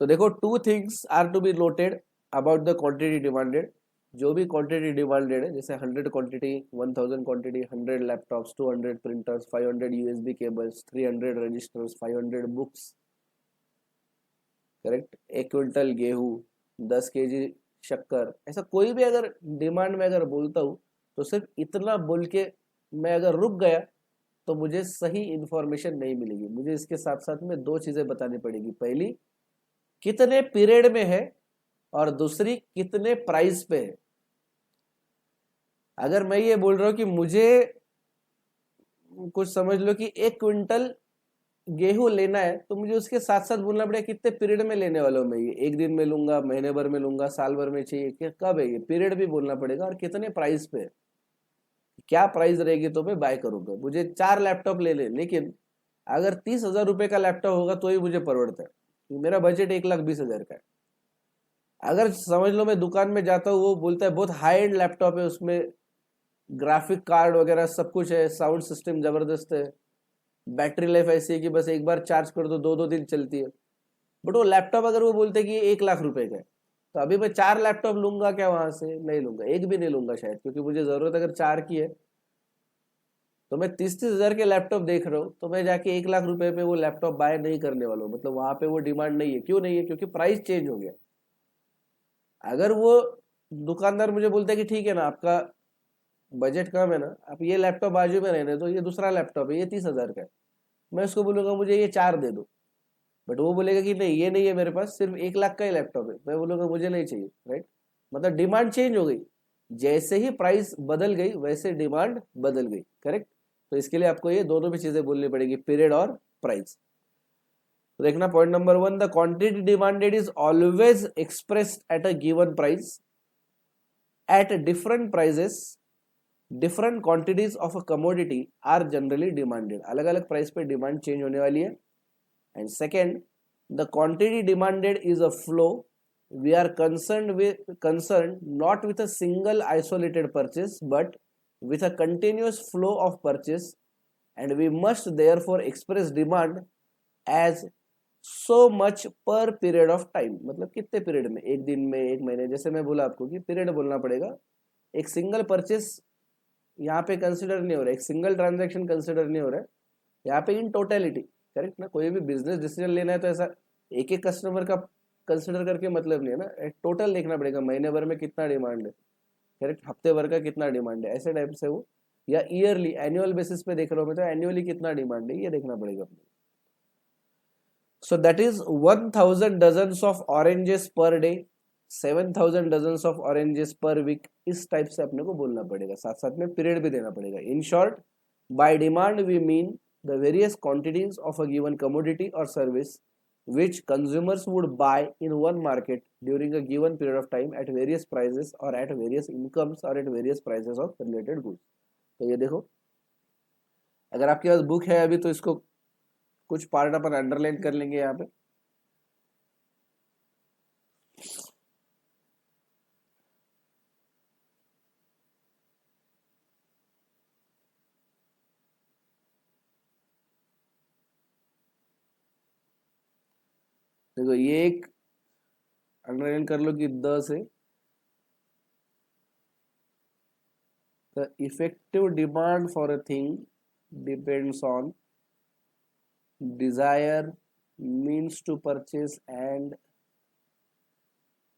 तो देखो, two things are to be noted about the quantity demanded. जो भी क्वांटिटी डिमांडेड है, जैसे 100 quantity, 1000 quantity, 100 laptops, 200 printers, 500 USB cables, 300 registers, 500 books, correct, 1 quintal गेहूं, 10 केजी शक्कर, ऐसा कोई भी अगर डिमांड में अगर बोलता हूँ तो सिर्फ इतना बोल के मैं अगर रुक गया तो मुझे सही इंफॉर्मेशन नहीं मिलेगी। मुझे इसके साथ साथ में दो चीजें बतानी पड़ेगी। पहली, कितने पीरियड में है, और दूसरी कितने प्राइस पे है। अगर मैं ये बोल रहा हूं कि मुझे कुछ समझ लो कि 1 क्विंटल गेहूं लेना है, तो मुझे उसके साथ साथ बोलना पड़ेगा कितने पीरियड में लेने वाला हूं मैं, ये 1 दिन में लूंगा, महीने भर में लूंगा, साल भर में चाहिए, कब है, ये पीरियड भी बोलना पड़ेगा, और कितने प्राइस पे है, क्या प्राइस रहेगी तो मैं बाय करूंगा। मुझे 4 लैपटॉप ले लेकिन अगर 30,000 रुपए का लैपटॉप होगा तो ही मुझे परवड़ता है। मेरा बजट 1,20,000 का है। अगर समझ लो मैं दुकान में जाता हूँ, वो बोलता है बहुत हाई एंड लैपटॉप है, उसमें ग्राफिक कार्ड वगैरह सब कुछ है, साउंड सिस्टम जबरदस्त है, बैटरी लाइफ ऐसी है कि बस एक बार चार्ज कर दो 2-2 दिन चलती है, बट वो लैपटॉप अगर वो बोलते हैं कि 1,00,000 रुपए का है, तो अभी मैं 4 लैपटॉप लूंगा क्या वहां से? नहीं लूंगा, एक भी नहीं लूंगा शायद, क्योंकि मुझे जरूरत अगर 4 की है तो मैं 30-30 हजार के लैपटॉप देख रहा हूँ, तो मैं जाके 1,00,000 रुपए पे वो लैपटॉप बाय नहीं करने वाला हूँ। मतलब वहां पे वो डिमांड नहीं है। क्यों नहीं है? क्योंकि प्राइस चेंज हो गया। अगर वो दुकानदार मुझे बोलता है कि ठीक है ना, आपका बजट कम है ना, आप ये लैपटॉप बाजू में रहने दो, ये दूसरा लैपटॉप है, ये 30,000 का है, मैं उसको बोलूंगा मुझे ये 4 दे दो। बट वो बोलेगा कि नहीं, ये नहीं है मेरे पास, सिर्फ 1,00,000 का ही लैपटॉप है, मैं बोलूंगा मुझे नहीं चाहिए। राइट? मतलब डिमांड चेंज हो गई। जैसे ही प्राइस बदल गई वैसे डिमांड बदल गई। करेक्ट? तो इसके लिए आपको ये दोनों भी चीजें बोलनी पड़ेगी, पीरियड और प्राइस। तो देखना, point number 1, the quantity demanded is always expressed at a given price. At different prices different quantities of a commodity are generally demanded. अलग अलग प्राइस पे डिमांड चेंज होने वाली है। And second, the quantity demanded is a flow. We are concerned not with a single isolated purchase but with a continuous flow of purchase, and we must therefore express demand as so much per period of time। मतलब कितने period में, एक दिन में, एक महीने, जैसे मैं बोला आपको कि पीरियड बोलना पड़ेगा। एक सिंगल परचेस यहाँ पे कंसिडर नहीं हो रहा है, एक सिंगल ट्रांजैक्शन कंसिडर नहीं हो रहा है यहाँ पे, इन टोटलिटी। करेक्ट ना? कोई भी बिजनेस डिसीजन लेना है तो ऐसा एक एक कस्टमर का कंसिडर करके मतलब नहीं है ना, एक टोटल देखना पड़ेगा, महीने भर में कितना डिमांड है, करेक्ट, हफ्ते भर का कितना डिमांड है, ऐसे टाइप से वो, या ईयरली, एनुअल बेसिस पे देख रहा हूँ मैं, तो एनुअली कितना डिमांड है ये देखना पड़ेगा अपने। So that is 1,000 dozens of oranges per day, 7,000 dozens of oranges per week. इस टाइप से अपने को बोलना पड़ेगा, साथ साथ में पीरियड भी देना पड़ेगा। In short, by demand we mean the various quantities of a given commodity or service which consumers would buy in one market during a given period of time at various prices or at various incomes or at various prices of related goods। तो ये देखो, अगर आपके पास book है अभी तो इसको कुछ पार्ट अपन अंडरलाइन कर लेंगे यहाँ पे। देखो, ये एक अंडरलाइन कर लो कि द से the effective demand for a thing depends on desire, means to purchase and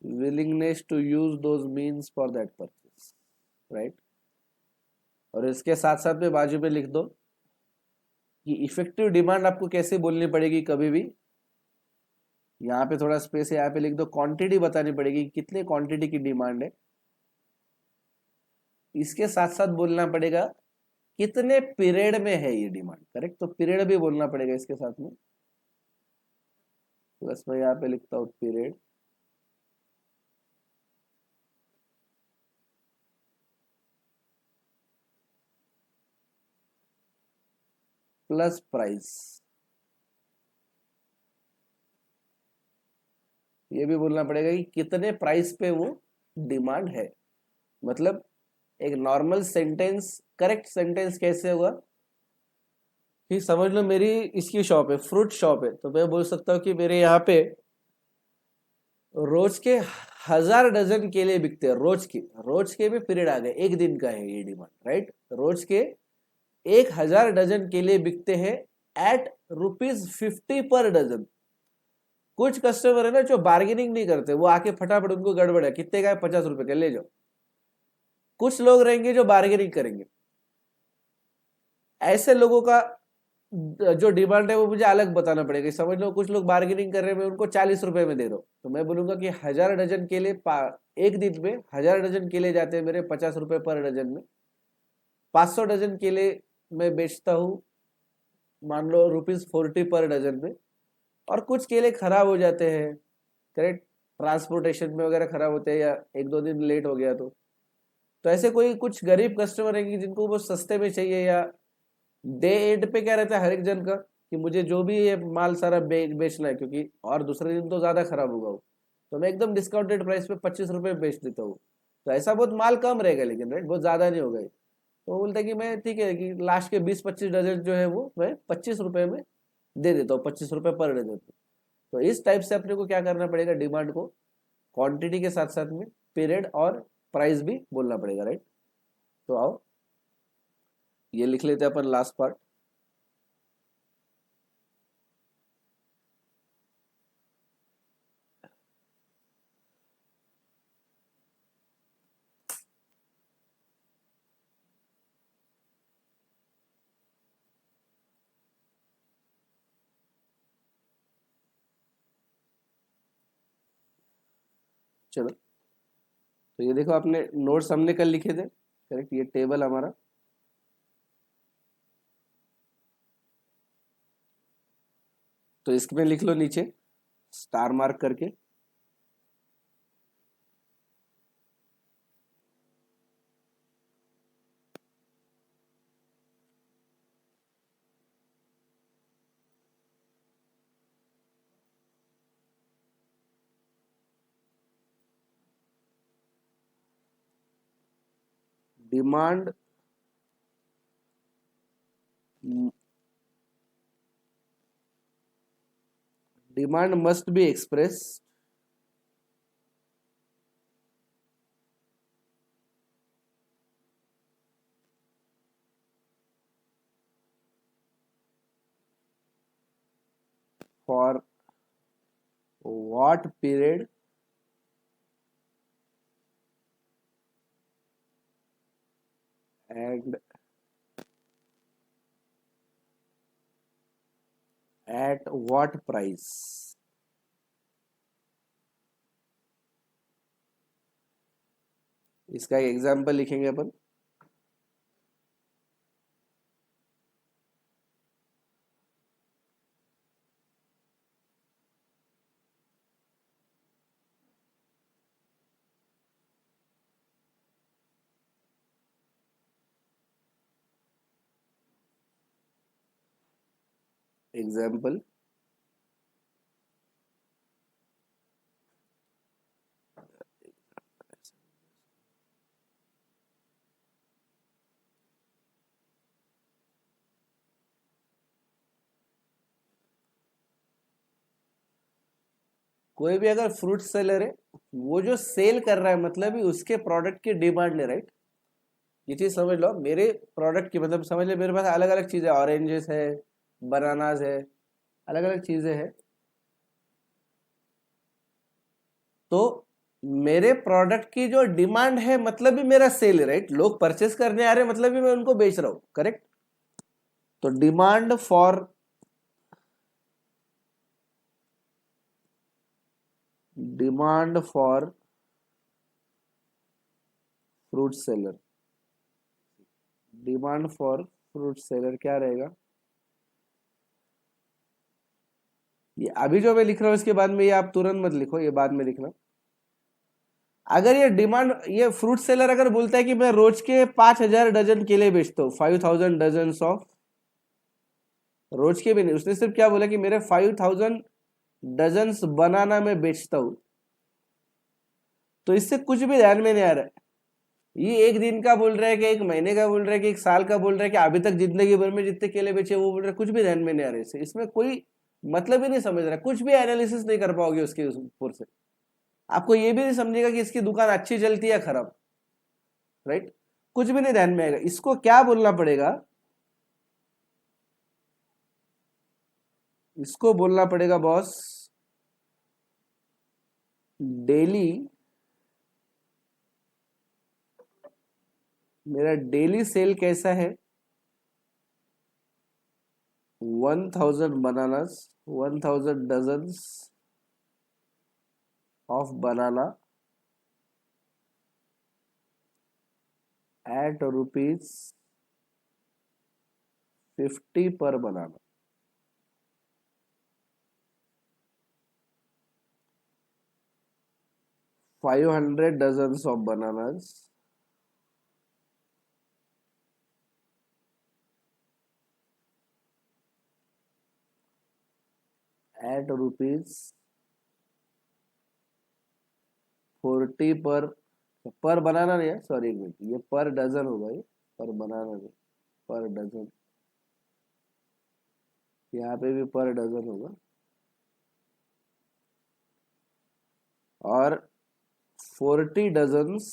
willingness to use those means for that purchase। Right? और इसके साथ साथ में बाजू पे लिख दो कि इफेक्टिव डिमांड आपको कैसे बोलनी पड़ेगी कभी भी। यहाँ पे थोड़ा स्पेस है, यहाँ पे लिख दो क्वांटिटी बतानी पड़ेगी, कितने क्वांटिटी की डिमांड है। इसके साथ साथ बोलना पड़ेगा कितने पीरियड में है ये डिमांड। करेक्ट? तो पीरियड भी बोलना पड़ेगा इसके साथ में। तो बस मैं यहाँ पे लिखता हूँ पीरियड प्लस प्राइस। ये भी बोलना पड़ेगा कि कितने प्राइस पे वो डिमांड है। मतलब एक नॉर्मल सेंटेंस, करेक्ट सेंटेंस कैसे होगा कि समझ लो मेरी इसकी शॉप है, फ्रूट शॉप है, तो मैं बोल सकता हूँ कि मेरे यहाँ पे रोज के 1000 डजन केले बिकते हैं रोज के भी पीरियड आ गए, एक दिन का है ये डिमांड, राइट। रोज के 1000 डजन केले बिकते हैं एट ₹50 पर डजन। कुछ कस्टमर है ना जो बार्गेनिंग नहीं करते, वो आके फटाफट, उनको गड़बड़ है, कितने का है, ₹50 का, ले जाओ। कुछ लोग रहेंगे जो बार्गेनिंग करेंगे। ऐसे लोगों का जो डिमांड है वो मुझे अलग बताना पड़ेगा। समझ लो कुछ लोग बार्गेनिंग कर रहे हैं, मैं उनको ₹40 में दे रहा हूँ, तो मैं बोलूंगा कि 1000 डजन केले एक दिन में 1000 डजन केले जाते हैं मेरे ₹50 पर डजन में। 500 डजन केले मैं बेचता हूँ, मान लो ₹40 पर डजन में। और कुछ केले खराब हो जाते हैं, करेक्ट, ट्रांसपोर्टेशन में वगैरह खराब होते हैं, या 1-2 दिन लेट हो गया तो ऐसे कोई कुछ गरीब कस्टमर रहेंगे जिनको वो सस्ते में चाहिए, या डे एंड पे क्या रहता है हर एक जन का कि मुझे जो भी ये माल सारा बेचना है, क्योंकि और दूसरे दिन तो ज्यादा खराब होगा वो, तो मैं एकदम डिस्काउंटेड प्राइस पे ₹25 बेच देता हूँ। तो ऐसा बहुत माल कम रहेगा, लेकिन राइट बहुत ज्यादा नहीं होगा। तो वो बोलता है कि मैं ठीक है कि लास्ट के 20-25 डजन जो है वो मैं ₹25 में दे देता हूँ, ₹25 पर डजन। तो इस टाइप से अपने को क्या करना पड़ेगा, डिमांड को क्वांटिटी के साथ साथ में पीरियड और प्राइस भी बोलना पड़ेगा, राइट। तो आओ ये लिख लेते हैं अपन लास्ट पार्ट। चलो, तो ये देखो आपने नोट्स हमने कल लिखे थे, करेक्ट, ये टेबल हमारा। तो इसमें लिख लो नीचे स्टार मार्क करके। Demand demand must be express for what period and at what price। इसका एक एग्जाम्पल लिखेंगे अपन। एग्जाम्पल, कोई भी अगर फ्रूट सेलर है, वो जो सेल कर रहा है मतलब ही उसके प्रोडक्ट की डिमांड है, राइट। ये चीज समझ लो, मेरे प्रोडक्ट की मतलब समझ लो, मेरे पास अलग अलग चीजें, ऑरेंजेस है, बनानास है, अलग अलग चीजें हैं। तो मेरे प्रोडक्ट की जो डिमांड है मतलब भी मेरा सेल है, राइट। लोग परचेस करने आ रहे हैं मतलब भी मैं उनको बेच रहा हूं, करेक्ट। तो demand for fruit seller, demand for fruit seller क्या रहेगा, ये अभी जो मैं लिख रहा हूं इसके बाद में, ये आप तुरंत मत लिखो, ये बाद में लिखना। अगर ये डिमांड, ये फ्रूट सेलर अगर बोलता है कि मैं रोज के 5000 डजन केले बेचता हूँ, 5000 डजन ऑफ, रोज के भी नहीं, उसने सिर्फ क्या बोला कि मेरे 5000 डजन बनाना मैं बेचता हूं, तो इससे कुछ भी ध्यान में नहीं आ रहा है। ये एक दिन का बोल रहा है कि एक महीने का बोल रहा है कि एक साल का बोल रहा है कि अभी तक जिंदगी भर में जितने केले बेचे वो बोल रहा है, कुछ भी ध्यान में नहीं आ रहा है। इसमें कोई मतलब ही नहीं समझ रहा, कुछ भी एनालिसिस नहीं कर पाओगे उसके ऊपर से। आपको ये भी नहीं समझेगा कि इसकी दुकान अच्छी चलती है खराब, राइट? कुछ भी नहीं ध्यान में आएगा। इसको क्या बोलना पड़ेगा, इसको बोलना पड़ेगा बॉस, डेली, मेरा डेली सेल कैसा है, 1000 bananas, 1000 dozens of banana at ₹50 per banana. 500 dozens of bananas at ₹40 पर बनाना नहीं है, सॉरी एक मिनट, ये पर डजन होगा, ये पर बनाना नहीं, पर डजन, यहाँ पे भी पर डजन होगा। और 40 डजन्स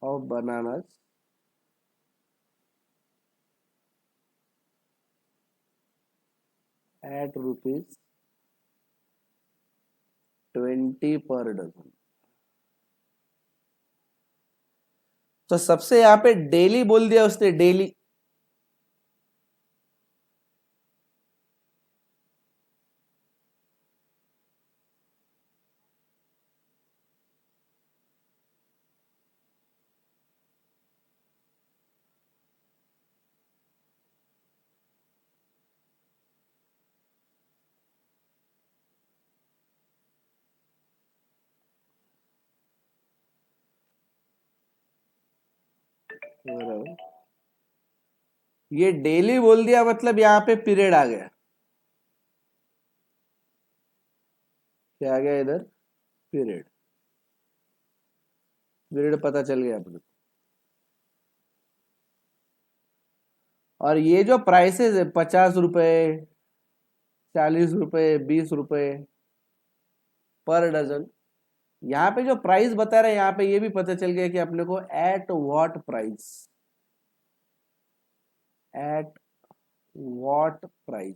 ऑफ बनानास एट ₹20 पर डजन। तो सबसे यहाँ पे डेली बोल दिया उसने, डेली। ये डेली बोल दिया मतलब यहाँ पे पीरियड आ गया, क्या आ गया इधर, पीरियड, पीरियड पता चल गया अपने। और ये जो प्राइसेस है, 50 रुपए, 40 रुपए, 20 रुपए पर डजन, यहाँ पे जो प्राइस बता रहे हैं, यहाँ पे ये भी पता चल गया कि अपने को at what price, at what price.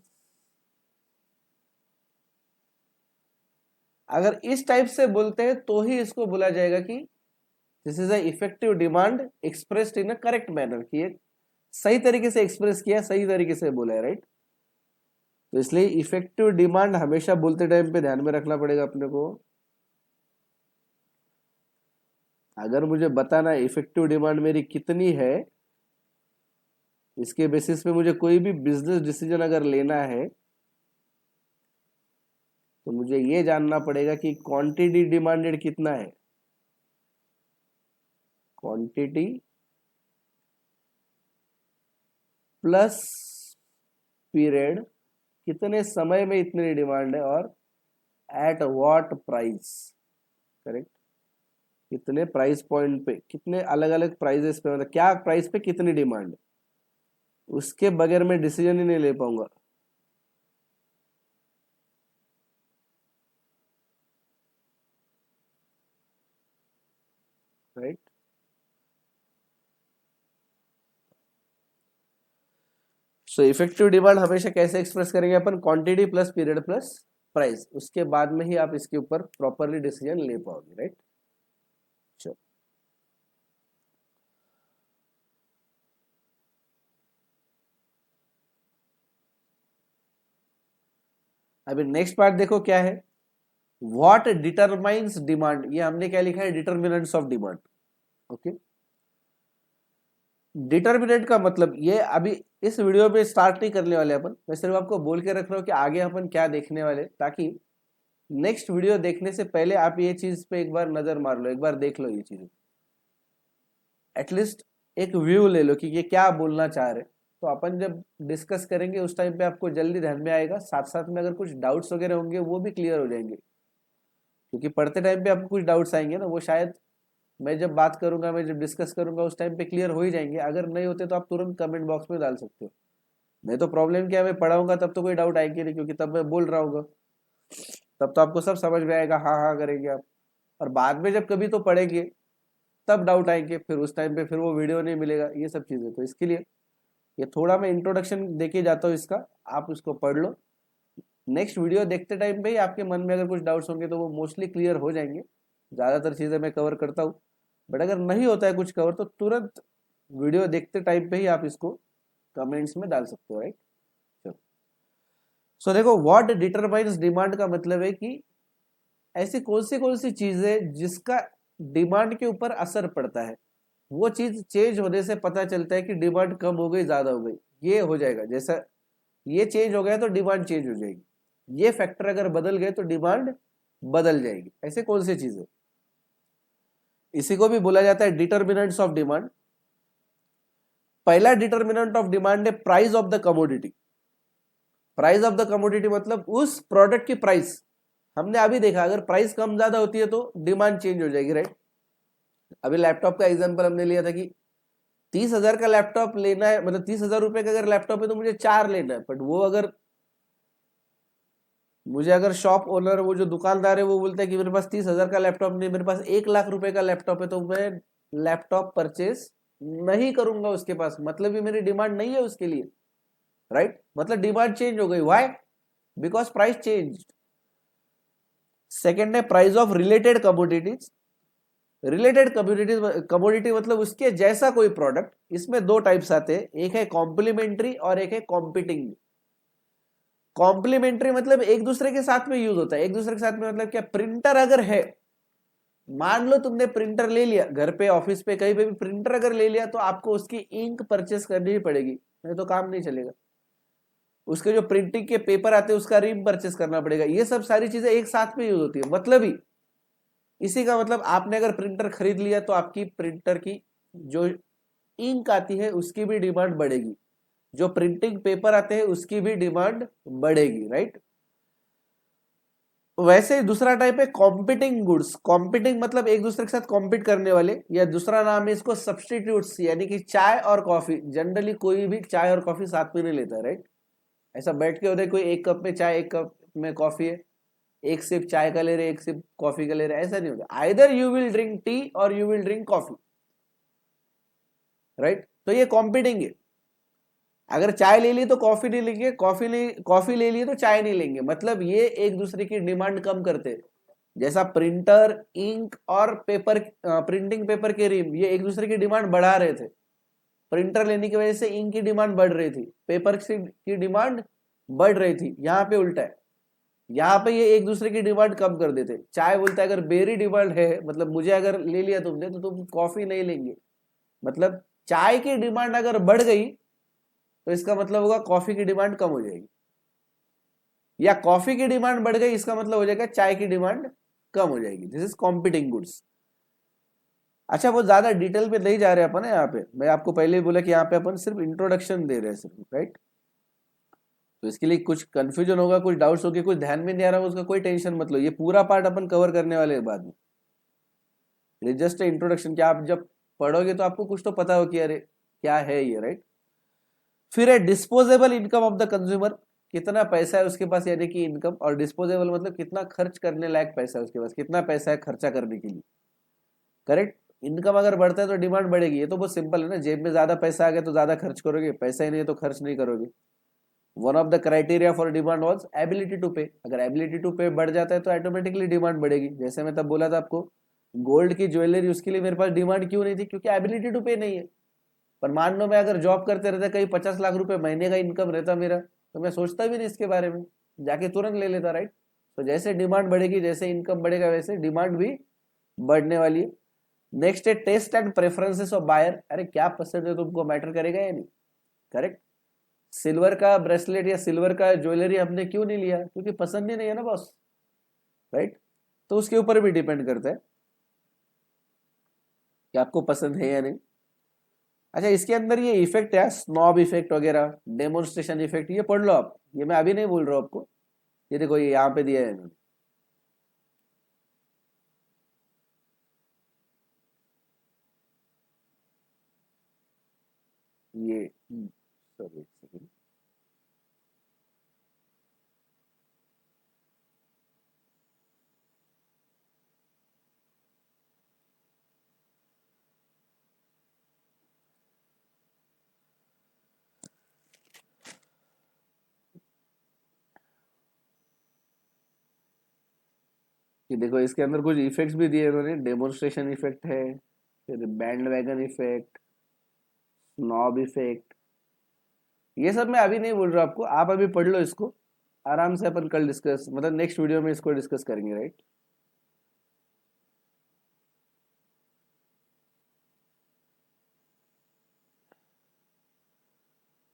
अगर इस टाइप से बोलते हैं तो ही इसको बोला जाएगा कि this is a effective demand expressed in a correct manner, कि एक सही तरीके से एक्सप्रेस किया, सही तरीके से बोला है, राइट? तो इसलिए इफेक्टिव डिमांड हमेशा बोलते टाइम पे ध्यान में रखना पड़ेगा अपने को। अगर मुझे बताना है इफेक्टिव डिमांड मेरी कितनी है, इसके बेसिस पे मुझे कोई भी बिजनेस डिसीजन अगर लेना है, तो मुझे ये जानना पड़ेगा कि क्वांटिटी डिमांडेड कितना है, क्वांटिटी प्लस पीरियड, कितने समय में इतनी डिमांड है, और एट व्हाट प्राइस, करेक्ट? कितने प्राइस पॉइंट पे, कितने अलग अलग प्राइसेस पे, मतलब क्या प्राइस पे कितनी डिमांड, उसके बगैर मैं डिसीजन ही नहीं ले पाऊंगा, राइट? सो इफेक्टिव डिमांड हमेशा कैसे एक्सप्रेस करेंगे अपन, quantity plus period plus price, उसके बाद में ही आप इसके ऊपर प्रॉपरली डिसीजन ले पाओगे, राइट? चलो, अभी नेक्स्ट पार्ट देखो क्या है, व्हाट डिटरमाइंस डिमांड। ये हमने क्या लिखा है, determinants of demand, okay? Determinant का मतलब ये अभी इस वीडियो में स्टार्ट नहीं करने वाले अपन, मैं सिर्फ आपको बोल के रख रहा हूँ कि आगे अपन क्या देखने वाले, ताकि नेक्स्ट वीडियो देखने से पहले आप ये चीज पे एक बार नजर मार लो, एक बार देख लो ये चीज, एटलीस्ट एक व्यू ले लो कि ये क्या बोलना चाह रहे। तो अपन जब डिस्कस करेंगे उस टाइम पे आपको जल्दी ध्यान में आएगा, साथ साथ में अगर कुछ डाउट्स वगैरह होंगे वो भी क्लियर हो जाएंगे, क्योंकि पढ़ते टाइम पे आपको कुछ डाउट्स आएंगे ना, वो शायद मैं जब बात करूंगा, मैं जब डिस्कस करूंगा उस टाइम पे क्लियर हो ही जाएंगे। अगर नहीं होते तो आप तुरंत कमेंट बॉक्स में डाल सकते हो। नहीं तो प्रॉब्लम क्या है, मैं पढ़ाऊंगा तब तो कोई डाउट आएंगे नहीं, क्योंकि तब मैं बोल रहा हूँ। तब तो आपको सब समझ में आएगा, हाँ हाँ करेंगे आप। और बाद में जब कभी तो पढ़ेंगे तब डाउट आएंगे, फिर उस टाइम पे फिर वो वीडियो नहीं मिलेगा, ये सब चीजें। तो इसके लिए ये थोड़ा मैं इंट्रोडक्शन देके जाता हूँ इसका, आप उसको पढ़ लो। नेक्स्ट वीडियो देखते टाइम पे ही आपके मन में अगर कुछ डाउट्स होंगे तो वो मोस्टली क्लियर हो जाएंगे। ज्यादातर चीजें मैं कवर करता हूँ, बट अगर नहीं होता है कुछ कवर तो तुरंत वीडियो देखते टाइम पे ही आप इसको कमेंट्स में डाल सकते हो, राइट। चलो, सो देखो, व्हाट डिटरमाइंस डिमांड का मतलब है कि ऐसी कौन सी चीजें जिसका डिमांड के ऊपर असर पड़ता है, वो चीज चेंज होने से पता चलता है कि डिमांड कम हो गई, ज्यादा हो गई। ये हो जाएगा, जैसा ये चेंज हो गया तो डिमांड चेंज हो जाएगी, ये फैक्टर अगर बदल गए तो डिमांड बदल जाएगी। ऐसे कौन सी चीजें, इसी को भी बोला जाता है डिटर्मिनेंट्स ऑफ डिमांड। पहला डिटर्मिनेंट ऑफ डिमांड है price of the commodity. Price of the commodity मतलब उस प्रोडक्ट की प्राइस। हमने अभी देखा, अगर प्राइस कम ज्यादा होती है तो डिमांड चेंज हो जाएगी, राइट। अभी लैपटॉप का एग्जांपल हमने लिया था कि 30,000 का लैपटॉप लेना है, मतलब 30,000 रुपए का अगर लैपटॉप है तो मुझे 4 लेना है। बट वो अगर मुझे अगर शॉप ओनर, वो जो दुकानदार है, वो बोलता है कि मेरे पास 30,000 का लैपटॉप नहीं, मेरे पास 1 लाख रुपए का लैपटॉप है, तो मैं लैपटॉप परचेस नहीं करूंगा उसके पास, मतलब भी मेरी डिमांड नहीं है उसके लिए, राइट। मतलब डिमांड चेंज हो गई, why? Because price change. Second है price of related commodities. Related commodity मतलब उसके जैसा कोई प्रोडक्ट। इसमें दो टाइप्स आते हैं, एक है कॉम्प्लीमेंट्री और एक है कॉम्पिटिंग। कॉम्प्लीमेंट्री मतलब एक दूसरे के साथ में यूज होता है। एक दूसरे के साथ में मतलब क्या, प्रिंटर अगर है, मान लो तुमने प्रिंटर ले लिया, घर पे ऑफिस पे कहीं पे भी प्रिंटर अगर ले लिया, तो आपको उसकी इंक परचेस करनी ही पड़ेगी, नहीं तो काम नहीं चलेगा। उसके जो प्रिंटिंग के पेपर आते हैं उसका रिम परचेस करना पड़ेगा। ये सब सारी चीजें एक साथ में यूज होती है, मतलब ही इसी का मतलब आपने अगर प्रिंटर खरीद लिया तो आपकी प्रिंटर की जो इंक आती है उसकी भी डिमांड बढ़ेगी, जो प्रिंटिंग पेपर आते हैं उसकी भी डिमांड बढ़ेगी, राइट। वैसे ही दूसरा टाइप है कॉम्पिटिंग गुड्स। कॉम्पिटिंग मतलब एक दूसरे के साथ कॉम्पिट करने वाले, या दूसरा नाम है इसको सब्सटीट्यूट्स, यानी कि चाय और कॉफी। जनरली कोई भी चाय और कॉफी साथ में नहीं लेता, राइट। ऐसा बैठ के होता है, कोई एक कप में चाय एक कप में कॉफी है, एक सिप चाय का ले रहे एक सिप कॉफी का ले रहे, ऐसा नहीं होता। Either you will drink tea और you will drink coffee, right. तो ये कॉम्पिटिंग है। अगर चाय ले ली तो कॉफी नहीं लेंगे, कॉफी ले ली तो चाय नहीं लेंगे, मतलब ये एक दूसरे की डिमांड कम करते हैं। जैसा प्रिंटर, इंक और पेपर, प्रिंटिंग पेपर के रिम, ये एक दूसरे की डिमांड बढ़ा रहे थे। प्रिंटर लेने की वजह से इंक की डिमांड बढ़ रही थी, पेपर की डिमांड बढ़ रही थी। यहाँ पे उल्टा है, यहाँ पे ये एक दूसरे की डिमांड कम कर देते। चाय बोलता है अगर मेरी डिमांड है, मतलब मुझे अगर ले लिया तुमने तो तुम कॉफी नहीं लेंगे, मतलब चाय की डिमांड अगर बढ़ गई तो इसका मतलब होगा कॉफी की डिमांड कम हो जाएगी, या कॉफी की डिमांड बढ़ गई इसका मतलब हो जाएगा चाय की डिमांड कम हो जाएगी। This is competing goods. अच्छा, वो ज्यादा डिटेल में नहीं जा रहे अपन है यहाँ पे, मैं आपको पहले ही बोला कि यहाँ पे अपन सिर्फ इंट्रोडक्शन दे रहे हैं सिर्फ, राइट। तो इसके लिए कुछ कंफ्यूजन होगा, कुछ डाउट्स होगी, कुछ ध्यान में नहीं आ रहा उसका कोई टेंशन मत लो, ये पूरा पार्ट अपन कवर करने वाले हैं बाद में। ये जस्ट इंट्रोडक्शन, क्या आप जब पढ़ोगे तो आपको कुछ तो पता हो कि अरे क्या है ये, राइट। फिर है disposable income of the consumer. कितना पैसा है उसके पास, यानी कि इनकम। और डिस्पोजेबल मतलब कितना खर्च करने लायक पैसा है उसके पास, कितना पैसा है खर्चा करने के लिए, करेक्ट। इनकम अगर बढ़ता है तो डिमांड बढ़ेगी, ये तो बहुत सिंपल है ना। जेब में ज्यादा पैसा आ गया तो ज्यादा खर्च करोगे, पैसा ही नहीं है तो खर्च नहीं करोगे। One of the criteria for demand was ability to pay. अगर एबिलिटी टू पे बढ़ जाता है तो ऑटोमेटिकली डिमांड बढ़ेगी। जैसे मैं तब बोला था आपको, गोल्ड की ज्वेलरी, उसके लिए मेरे पास डिमांड क्यों नहीं थी, क्योंकि एबिलिटी टू पे नहीं है। पर मान लो मैं अगर जॉब करते रहता, कहीं 50 लाख रुपए महीने का इनकम रहता मेरा, तो मैं सोचता भी नहीं इसके बारे में, जाके तुरंत ले लेता, राइट। तो जैसे डिमांड बढ़ेगी, जैसे इनकम बढ़ेगा, वैसे डिमांड भी बढ़ने वाली है। नेक्स्ट है test and preferences of buyer. अरे क्या पसंद है तुमको, मैटर करेगा या नहीं, करेक्ट। सिल्वर का ब्रेसलेट या सिल्वर का ज्वेलरी हमने क्यों नहीं लिया, क्योंकि पसंद ही नहीं है ना बॉस, राइट। तो उसके ऊपर भी डिपेंड करता है कि आपको पसंद है या नहीं। अच्छा, इसके अंदर ये इफेक्ट है, स्नॉब इफेक्ट वगैरह, डेमोन्स्ट्रेशन इफेक्ट, ये पढ़ लो आप, ये मैं अभी नहीं बोल रहा हूँ आपको। ये देखो, ये यहाँ पे दिया है इन्होंने, ये सॉरी एक सेकंड, कि देखो इसके अंदर कुछ इफेक्ट्स भी दिए इन्होंने, डेमोन्स्ट्रेशन इफेक्ट है, फिर band wagon effect, snob effect, ये सब मैं अभी नहीं बोल रहा आपको, आप अभी पढ़ लो इसको आराम से, अपन कल डिस्कस मतलब नेक्स्ट वीडियो में इसको डिस्कस करेंगे, राइट।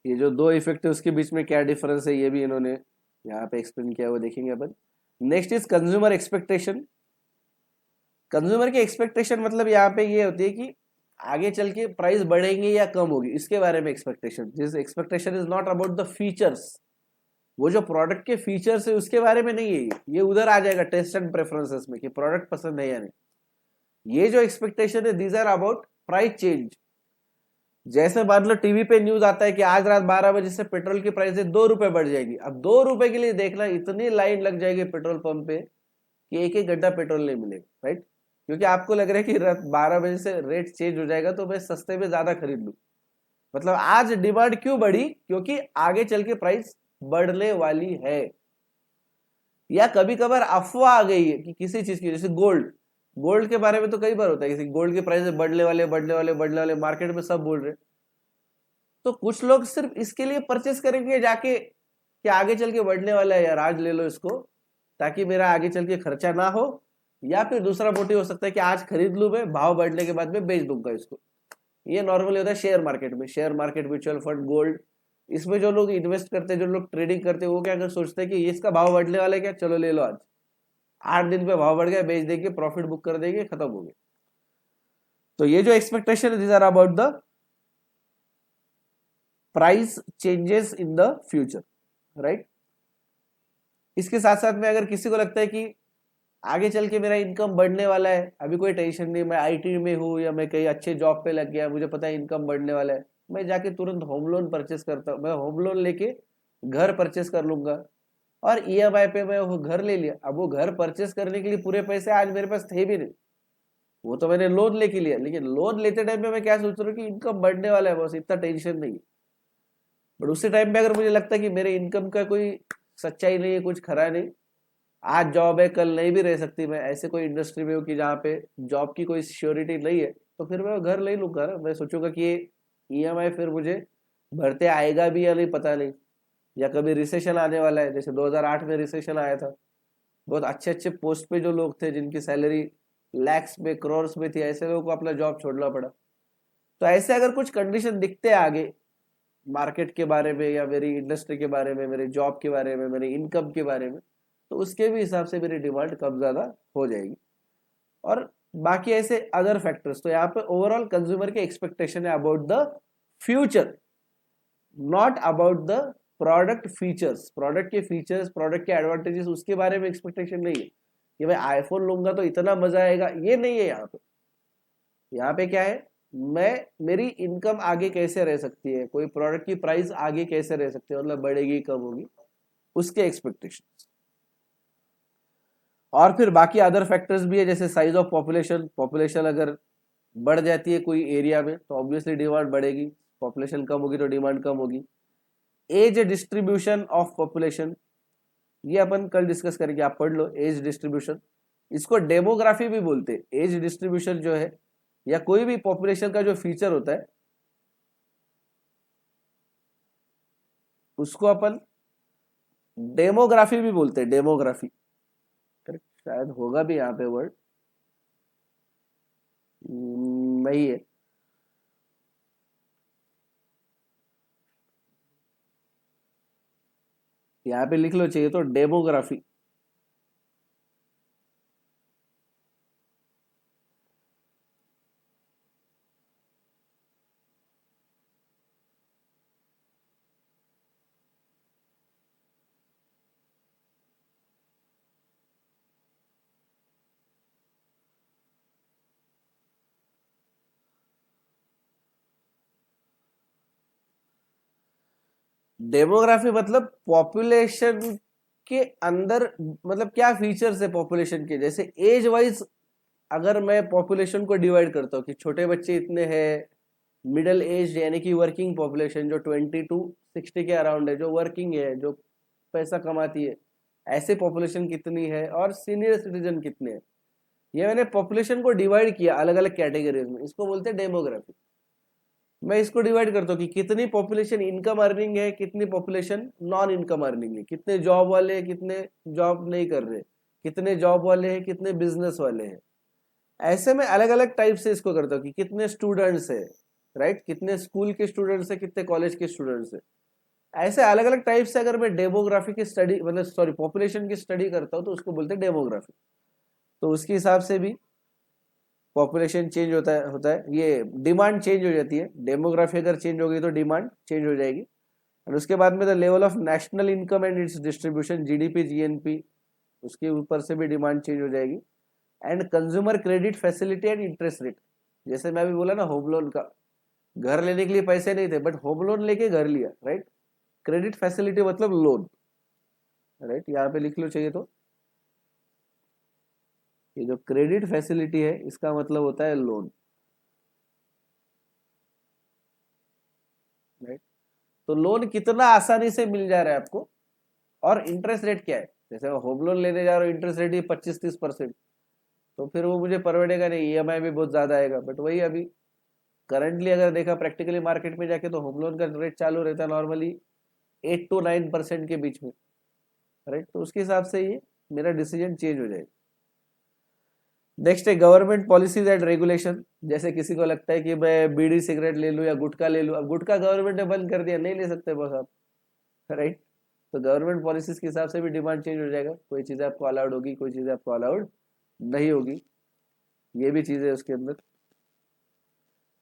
ये जो दो इफेक्ट है उसके बीच में क्या डिफरेंस है ये भी इन्होंने यहाँ पे एक्सप्लेन किया, वो देखेंगे अपन। Next is consumer expectation. Consumer की एक्सपेक्टेशन मतलब यहाँ पे ये होती है कि आगे चल के प्राइस बढ़ेंगे या कम होगी, इसके बारे में expectation. This expectation is not about the features, वो जो प्रोडक्ट के फीचर्स है उसके बारे में नहीं है, ये उधर आ जाएगा टेस्ट एंड प्रेफरेंसेस में कि प्रोडक्ट पसंद है या नहीं। ये जो एक्सपेक्टेशन है these are about price change. जैसे मान लो टीवी पे न्यूज आता है कि आज रात 12 बजे से पेट्रोल की प्राइस 2 रुपए बढ़ जाएगी। अब 2 रुपए के लिए देखना इतनी लाइन लग जाएगी पेट्रोल पंप पे कि एक एक घंटा पेट्रोल नहीं मिलेगा, राइट। क्योंकि आपको लग रहा है कि रात 12 बजे से रेट चेंज हो जाएगा तो मैं सस्ते में ज्यादा खरीद लूं। मतलब आज डिमांड क्यों बढ़ी, क्योंकि आगे चल के प्राइस बढ़ने वाली है। या कभी कभार अफवाह आ गई है कि किसी चीज की, जैसे गोल्ड, गोल्ड के बारे में तो कई बार होता है कि गोल्ड के प्राइस बढ़ने वाले बढ़ने वाले बढ़ने वाले, मार्केट में सब बोल रहे हैं। तो कुछ लोग सिर्फ इसके लिए परचेस करेंगे जाके कि आगे चल के बढ़ने वाला है यार, आज ले लो इसको ताकि मेरा आगे चल के खर्चा ना हो। या फिर दूसरा मोटिव हो सकता है कि आज खरीद लूं मैं, भाव बढ़ने के बाद में बेच दूंगा इसको। ये नॉर्मली होता है शेयर मार्केट में, share market, mutual fund, gold, इसमें जो लोग इन्वेस्ट करते हैं, जो लोग ट्रेडिंग करते हैं, वो क्या कर सोचते हैं कि इसका भाव बढ़ने वाला है क्या, चलो ले लो आज, 8 दिन पे भाव बढ़ गया, बेच देंगे, प्रॉफिट बुक कर देंगे, खत्म हो गया। तो ये जो एक्सपेक्टेशन है, these are about the price changes in the future, right. इसके साथ साथ में अगर किसी को लगता है कि आगे चल के मेरा इनकम बढ़ने वाला है, अभी कोई टेंशन नहीं, मैं आईटी में हूँ या मैं कहीं अच्छे जॉब पे लग गया, मुझे पता है इनकम बढ़ने वाला है, मैं जाके तुरंत होम लोन परचेस करता हूँ, मैं होम लोन लेके घर परचेस कर लूंगा और ईएमआई पे मैं वो घर ले लिया। अब वो घर परचेस करने के लिए पूरे पैसे आज मेरे पास थे भी नहीं, वो तो मैंने लोन लेके लिया, लेकिन लोन लेते टाइम पे मैं क्या सोच रहा हूँ कि इनकम बढ़ने वाला है, बस इतना टेंशन नहीं। बट उसी टाइम पे अगर मुझे लगता है कि मेरे इनकम का कोई सच्चाई नहीं है, कुछ खरा नहीं, आज जॉब है कल नहीं भी रह सकती, मैं ऐसे कोई इंडस्ट्री में हूँ कि जहाँ पे जॉब की कोई सिक्योरिटी नहीं है, तो फिर मैं घर ले लूंगा ना। मैं सोचूंगा कि ये ईएमआई फिर मुझे भरते आएगा भी या नहीं पता नहीं, या कभी रिसेशन आने वाला है, जैसे 2008 में रिसेशन आया था, बहुत अच्छे अच्छे पोस्ट पे जो लोग थे जिनकी सैलरी लैक्स में करोर्स में थी, ऐसे लोगों को अपना जॉब छोड़ना पड़ा। तो ऐसे अगर कुछ कंडीशन दिखते हैं आगे मार्केट के बारे में या मेरी इंडस्ट्री के बारे में, मेरे जॉब के बारे में, मेरे इनकम के बारे में, तो उसके भी हिसाब से मेरी डिमांड कम ज्यादा हो जाएगी। और बाकी ऐसे अदर फैक्टर्स, तो यहाँ पे ओवरऑल कंज्यूमर के एक्सपेक्टेशन है about the future, not about the product features. Product के फीचर्स, प्रोडक्ट के एडवांटेजेस, उसके बारे में एक्सपेक्टेशन नहीं है कि मैं आईफोन लूंगा तो इतना मजा आएगा, ये नहीं है यहाँ पे। यहाँ पे क्या है, मैं मेरी इनकम आगे कैसे रह सकती है, कोई प्रोडक्ट की प्राइस आगे कैसे रह सकती है, मतलब बढ़ेगी कम होगी, उसके एक्सपेक्टेशन। और फिर बाकी अदर फैक्टर्स भी है, जैसे साइज ऑफ पॉपुलेशन, पॉपुलेशन अगर बढ़ जाती है कोई एरिया में तो ऑब्वियसली डिमांड बढ़ेगी, पॉपुलेशन कम होगी तो डिमांड कम होगी। एज डिस्ट्रीब्यूशन ऑफ पॉपुलेशन, ये अपन कल डिस्कस करेंगे, आप पढ़ लो एज डिस्ट्रीब्यूशन। इसको डेमोग्राफी भी बोलते हैं। एज डिस्ट्रीब्यूशन जो है या कोई भी पॉपुलेशन का जो फीचर होता है उसको अपन डेमोग्राफी भी बोलते हैं, डेमोग्राफी। करेक्ट, शायद होगा भी यहाँ पे वर्ड, नहीं है। यहाँ पे लिख लो चाहिए तो डेमोग्राफी। डेमोग्राफी मतलब पॉपुलेशन के अंदर, मतलब क्या फीचर्स है पॉपुलेशन के, जैसे एज वाइज अगर मैं पॉपुलेशन को डिवाइड करता हूँ कि छोटे बच्चे इतने हैं, मिडिल एज यानी कि वर्किंग पॉपुलेशन जो 20 to 60 के अराउंड है, जो वर्किंग है, जो पैसा कमाती है, ऐसे पॉपुलेशन कितनी है और सीनियर सिटीजन कितने हैं। ये मैंने पॉपुलेशन को डिवाइड किया अलग अलग कैटेगरीज में, इसको बोलते हैं डेमोग्राफी। मैं इसको डिवाइड करता हूँ कि कितनी पॉपुलेशन इनकम अर्निंग है, कितनी पॉपुलेशन नॉन इनकम अर्निंग है, कितने जॉब वाले हैं, कितने जॉब नहीं कर रहे, कितने जॉब वाले हैं, कितने बिजनेस वाले हैं। ऐसे में अलग अलग टाइप से इसको करता हूँ कि कितने स्टूडेंट्स है, राइट, कितने स्कूल के स्टूडेंट्स है, कितने कॉलेज के स्टूडेंट्स है। ऐसे अलग अलग टाइप से अगर मैं डेमोग्राफी की स्टडी मतलब सॉरी पॉपुलेशन की स्टडी करता हूँ तो उसको बोलते हैं डेमोग्राफी। तो उसके हिसाब से भी पॉपुलेशन चेंज होता है ये डिमांड चेंज हो जाती है। डेमोग्राफी अगर चेंज हो गई तो डिमांड चेंज हो जाएगी। और उसके बाद में the level of national income and it's distribution, GDP GNP, उसके ऊपर से भी डिमांड चेंज हो जाएगी। And consumer credit facility and interest rate, जैसे मैं अभी बोला ना होम लोन का, घर लेने के लिए पैसे नहीं थे बट होम लोन लेके घर लिया, राइट। क्रेडिट फैसिलिटी मतलब लोन, राइट, यहाँ पे लिख लो चाहिए तो। ये जो क्रेडिट फैसिलिटी है इसका मतलब होता है लोन, राइट। तो लोन कितना आसानी से मिल जा रहा है आपको, और इंटरेस्ट रेट क्या है। जैसे मैं होम लोन लेने जा रहा हूँ, इंटरेस्ट रेट ही 25-30%, तो फिर वो मुझे परवड़ेगा नहीं, ईएमआई भी बहुत ज्यादा आएगा। बट वही अभी करंटली अगर देखा प्रैक्टिकली मार्केट में जाके, तो होम लोन का रेट चालू रहता है नॉर्मली 8 to 9% के बीच में, राइट। तो उसके हिसाब से ये मेरा डिसीजन चेंज हो जाएगा। नेक्स्ट है गवर्नमेंट पॉलिसीज एंड रेगुलेशन। जैसे किसी को लगता है कि मैं बीड़ी सिगरेट ले लूँ या गुटखा ले लूँ, अब गुटखा गवर्नमेंट ने बंद कर दिया, नहीं ले सकते बस आप, राइट। तो गवर्नमेंट पॉलिसीज के हिसाब से भी डिमांड चेंज हो जाएगा, कोई चीज़ें आपको अलाउड होगी, कोई चीज़ें आपको अलाउड नहीं होगी। ये भी चीज़ है उसके अंदर।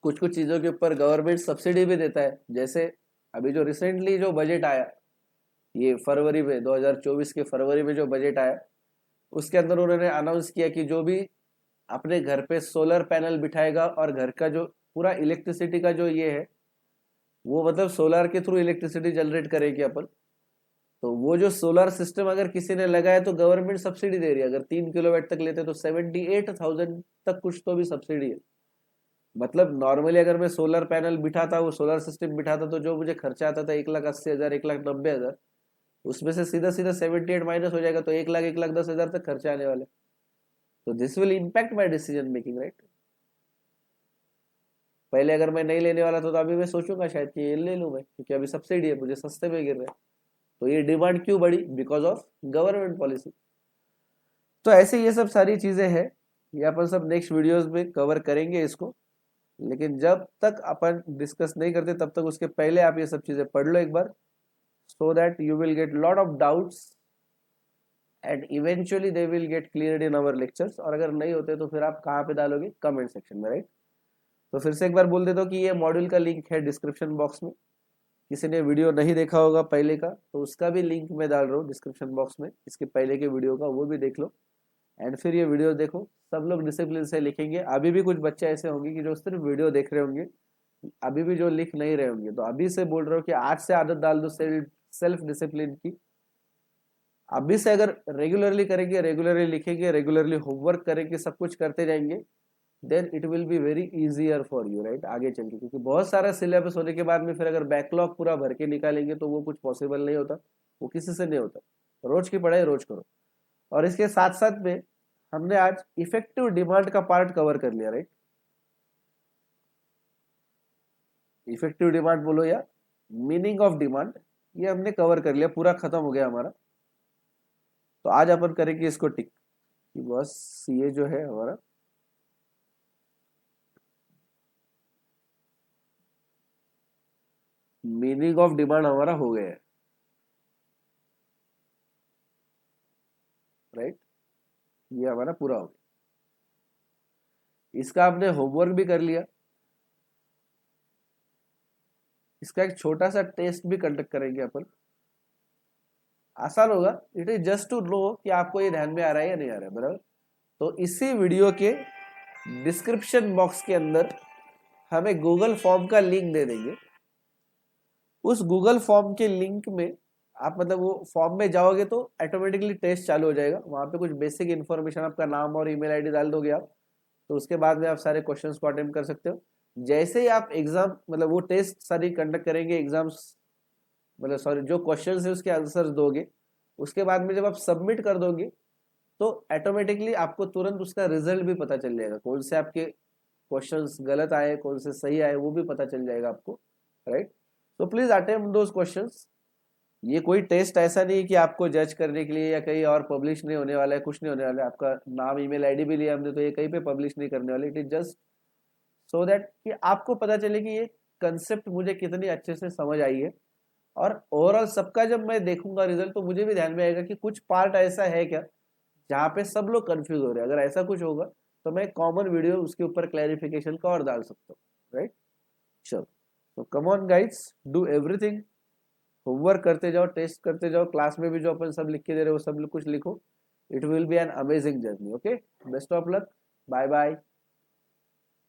कुछ कुछ चीज़ों के ऊपर गवर्नमेंट सब्सिडी भी देता है। जैसे अभी जो रिसेंटली जो बजट आया, ये फरवरी में 2024 के फरवरी में जो बजट आया, उसके अंदर उन्होंने अनाउंस किया कि जो भी अपने घर पे सोलर पैनल बिठाएगा और घर का जो पूरा इलेक्ट्रिसिटी का जो ये है, वो मतलब सोलर के थ्रू इलेक्ट्रिसिटी जनरेट करेगी अपन। तो वो जो सोलर सिस्टम अगर किसी ने लगाया तो गवर्नमेंट सब्सिडी दे रही है। अगर 3 किलोवाट तक लेते तो 78,000 तक कुछ तो भी सब्सिडी है। मतलब नॉर्मली अगर मैं सोलर पैनल बिठाता, वो सोलर सिस्टम बिठाता, तो जो मुझे खर्चा आता था 1,80,000 1,90,000, उसमें से सीधा सीधा 78 माइनस हो जाएगा, तो 1,00,000 1,10,000 तक खर्चा आने वाले। तो this will impact my decision making, right. पहले अगर मैं नहीं लेने वाला था तो अभी मैं सोचूंगा शायद कि ये ले लूं मैं, क्योंकि अभी सब्सिडी है, मुझे सस्ते में गिर रहा है। तो ये डिमांड क्यों बढ़ी, बिकॉज ऑफ गवर्नमेंट पॉलिसी। तो ऐसे ये सब सारी चीजें हैं, ये अपन सब नेक्स्ट वीडियोस में कवर करेंगे इसको। लेकिन जब तक अपन डिस्कस नहीं करते तब तक उसके पहले आप ये सब चीजें पढ़ लो एक बार, so that you will get lot of doubts and eventually they will get cleared in our lectures. और अगर नहीं होते तो फिर आप कहाँ पे डालोगे, कमेंट सेक्शन में, राइट। तो फिर से एक बार बोल देता हूँ कि ये मॉड्यूल का लिंक है डिस्क्रिप्शन बॉक्स में। किसी ने वीडियो नहीं देखा होगा पहले का, तो उसका भी लिंक मैं डाल रहा हूँ डिस्क्रिप्शन बॉक्स में, इसके पहले के वीडियो का, वो भी देख लो। एंड फिर ये वीडियो देखो, सब लोग डिसिप्लिन से लिखेंगे। अभी भी कुछ बच्चे ऐसे होंगे कि जो सिर्फ वीडियो देख रहे होंगे, अभी भी जो लिख नहीं रहे होंगे। तो अभी से बोल रहा हूँ कि आज से आदत डाल दो सेल्फ डिसिप्लिन की। अभी से अगर रेगुलरली करेंगे, रेगुलरली लिखेंगे, रेगुलरली होमवर्क करेंगे, सब कुछ करते जाएंगे, then it will be very easier for you, right, आगे चल के। क्योंकि बहुत सारा सिलेबस होने के बाद में फिर अगर बैकलॉग पूरा भर के निकालेंगे तो वो कुछ पॉसिबल नहीं होता, वो किसी से नहीं होता। रोज की पढ़ाई रोज करो। और इसके साथ साथ में हमने आज इफेक्टिव डिमांड का पार्ट कवर कर लिया, राइट। इफेक्टिव डिमांड बोलो या मीनिंग ऑफ डिमांड, ये हमने कवर कर लिया, पूरा खत्म हो गया हमारा। तो आज अपन करेंगे इसको टिक कि बस ये जो है हमारा मीनिंग ऑफ डिमांड हमारा हो गया है, राइट। ये हमारा पूरा हो गया। इसका आपने होमवर्क भी कर लिया। इसका एक छोटा सा टेस्ट भी कंडक्ट करेंगे अपन, आसान होगा। It is just to know कि आपको ये ध्यान में आ रहा है या नहीं आ रहा है, बराबर। तो इसी वीडियो के डिस्क्रिप्शन बॉक्स के अंदर हमें गूगल फॉर्म का लिंक दे देंगे। उस गूगल फॉर्म के लिंक में आप मतलब वो फॉर्म में जाओगे तो ऑटोमेटिकली टेस्ट चालू हो जाएगा। वहां पे कुछ बेसिक इन्फॉर्मेशन, आपका नाम और ईमेल आईडी डाल दोगे आप, तो उसके बाद में आप सारे क्वेश्चंस को अटेम्प्ट कर सकते हो। जैसे ही आप एग्जाम मतलब वो टेस्ट सारी कंडक्ट करेंगे, एग्जाम्स मतलब सॉरी जो क्वेश्चन है उसके आंसर्स दोगे, उसके बाद में जब आप सबमिट कर दोगे तो ऑटोमेटिकली आपको तुरंत उसका रिजल्ट भी पता चल जाएगा, कौन से आपके क्वेश्चंस गलत आए कौन से सही आए वो भी पता चल जाएगा आपको, राइट। तो प्लीज अटेम्प्ट दोज क्वेश्चंस। ये कोई टेस्ट ऐसा नहीं है कि आपको जज करने के लिए या कहीं और पब्लिश नहीं होने वाला है, कुछ नहीं होने वाला है। आपका नाम ईमेल आईडी भी लिया हमने तो ये कहीं पे पब्लिश नहीं करने वाले, it is just so that कि आपको पता चले कि ये कंसेप्ट मुझे कितनी अच्छे से समझ आई है। और ओवरऑल सबका जब मैं देखूंगा रिजल्ट तो मुझे भी ध्यान में आएगा कि कुछ पार्ट ऐसा है क्या जहाँ पे सब लोग कंफ्यूज हो रहे हैं। अगर ऐसा कुछ होगा तो मैं कॉमन वीडियो उसके ऊपर क्लैरिफिकेशन का और डाल सकता हूँ, राइट। चलो, तो come on guides, do everything, homework करते जाओ, टेस्ट करते जाओ, क्लास में भी जो अपन सब लिख के दे रहे हो वो सब कुछ लिखो। It will be an amazing journey. Okay, best of luck, bye bye.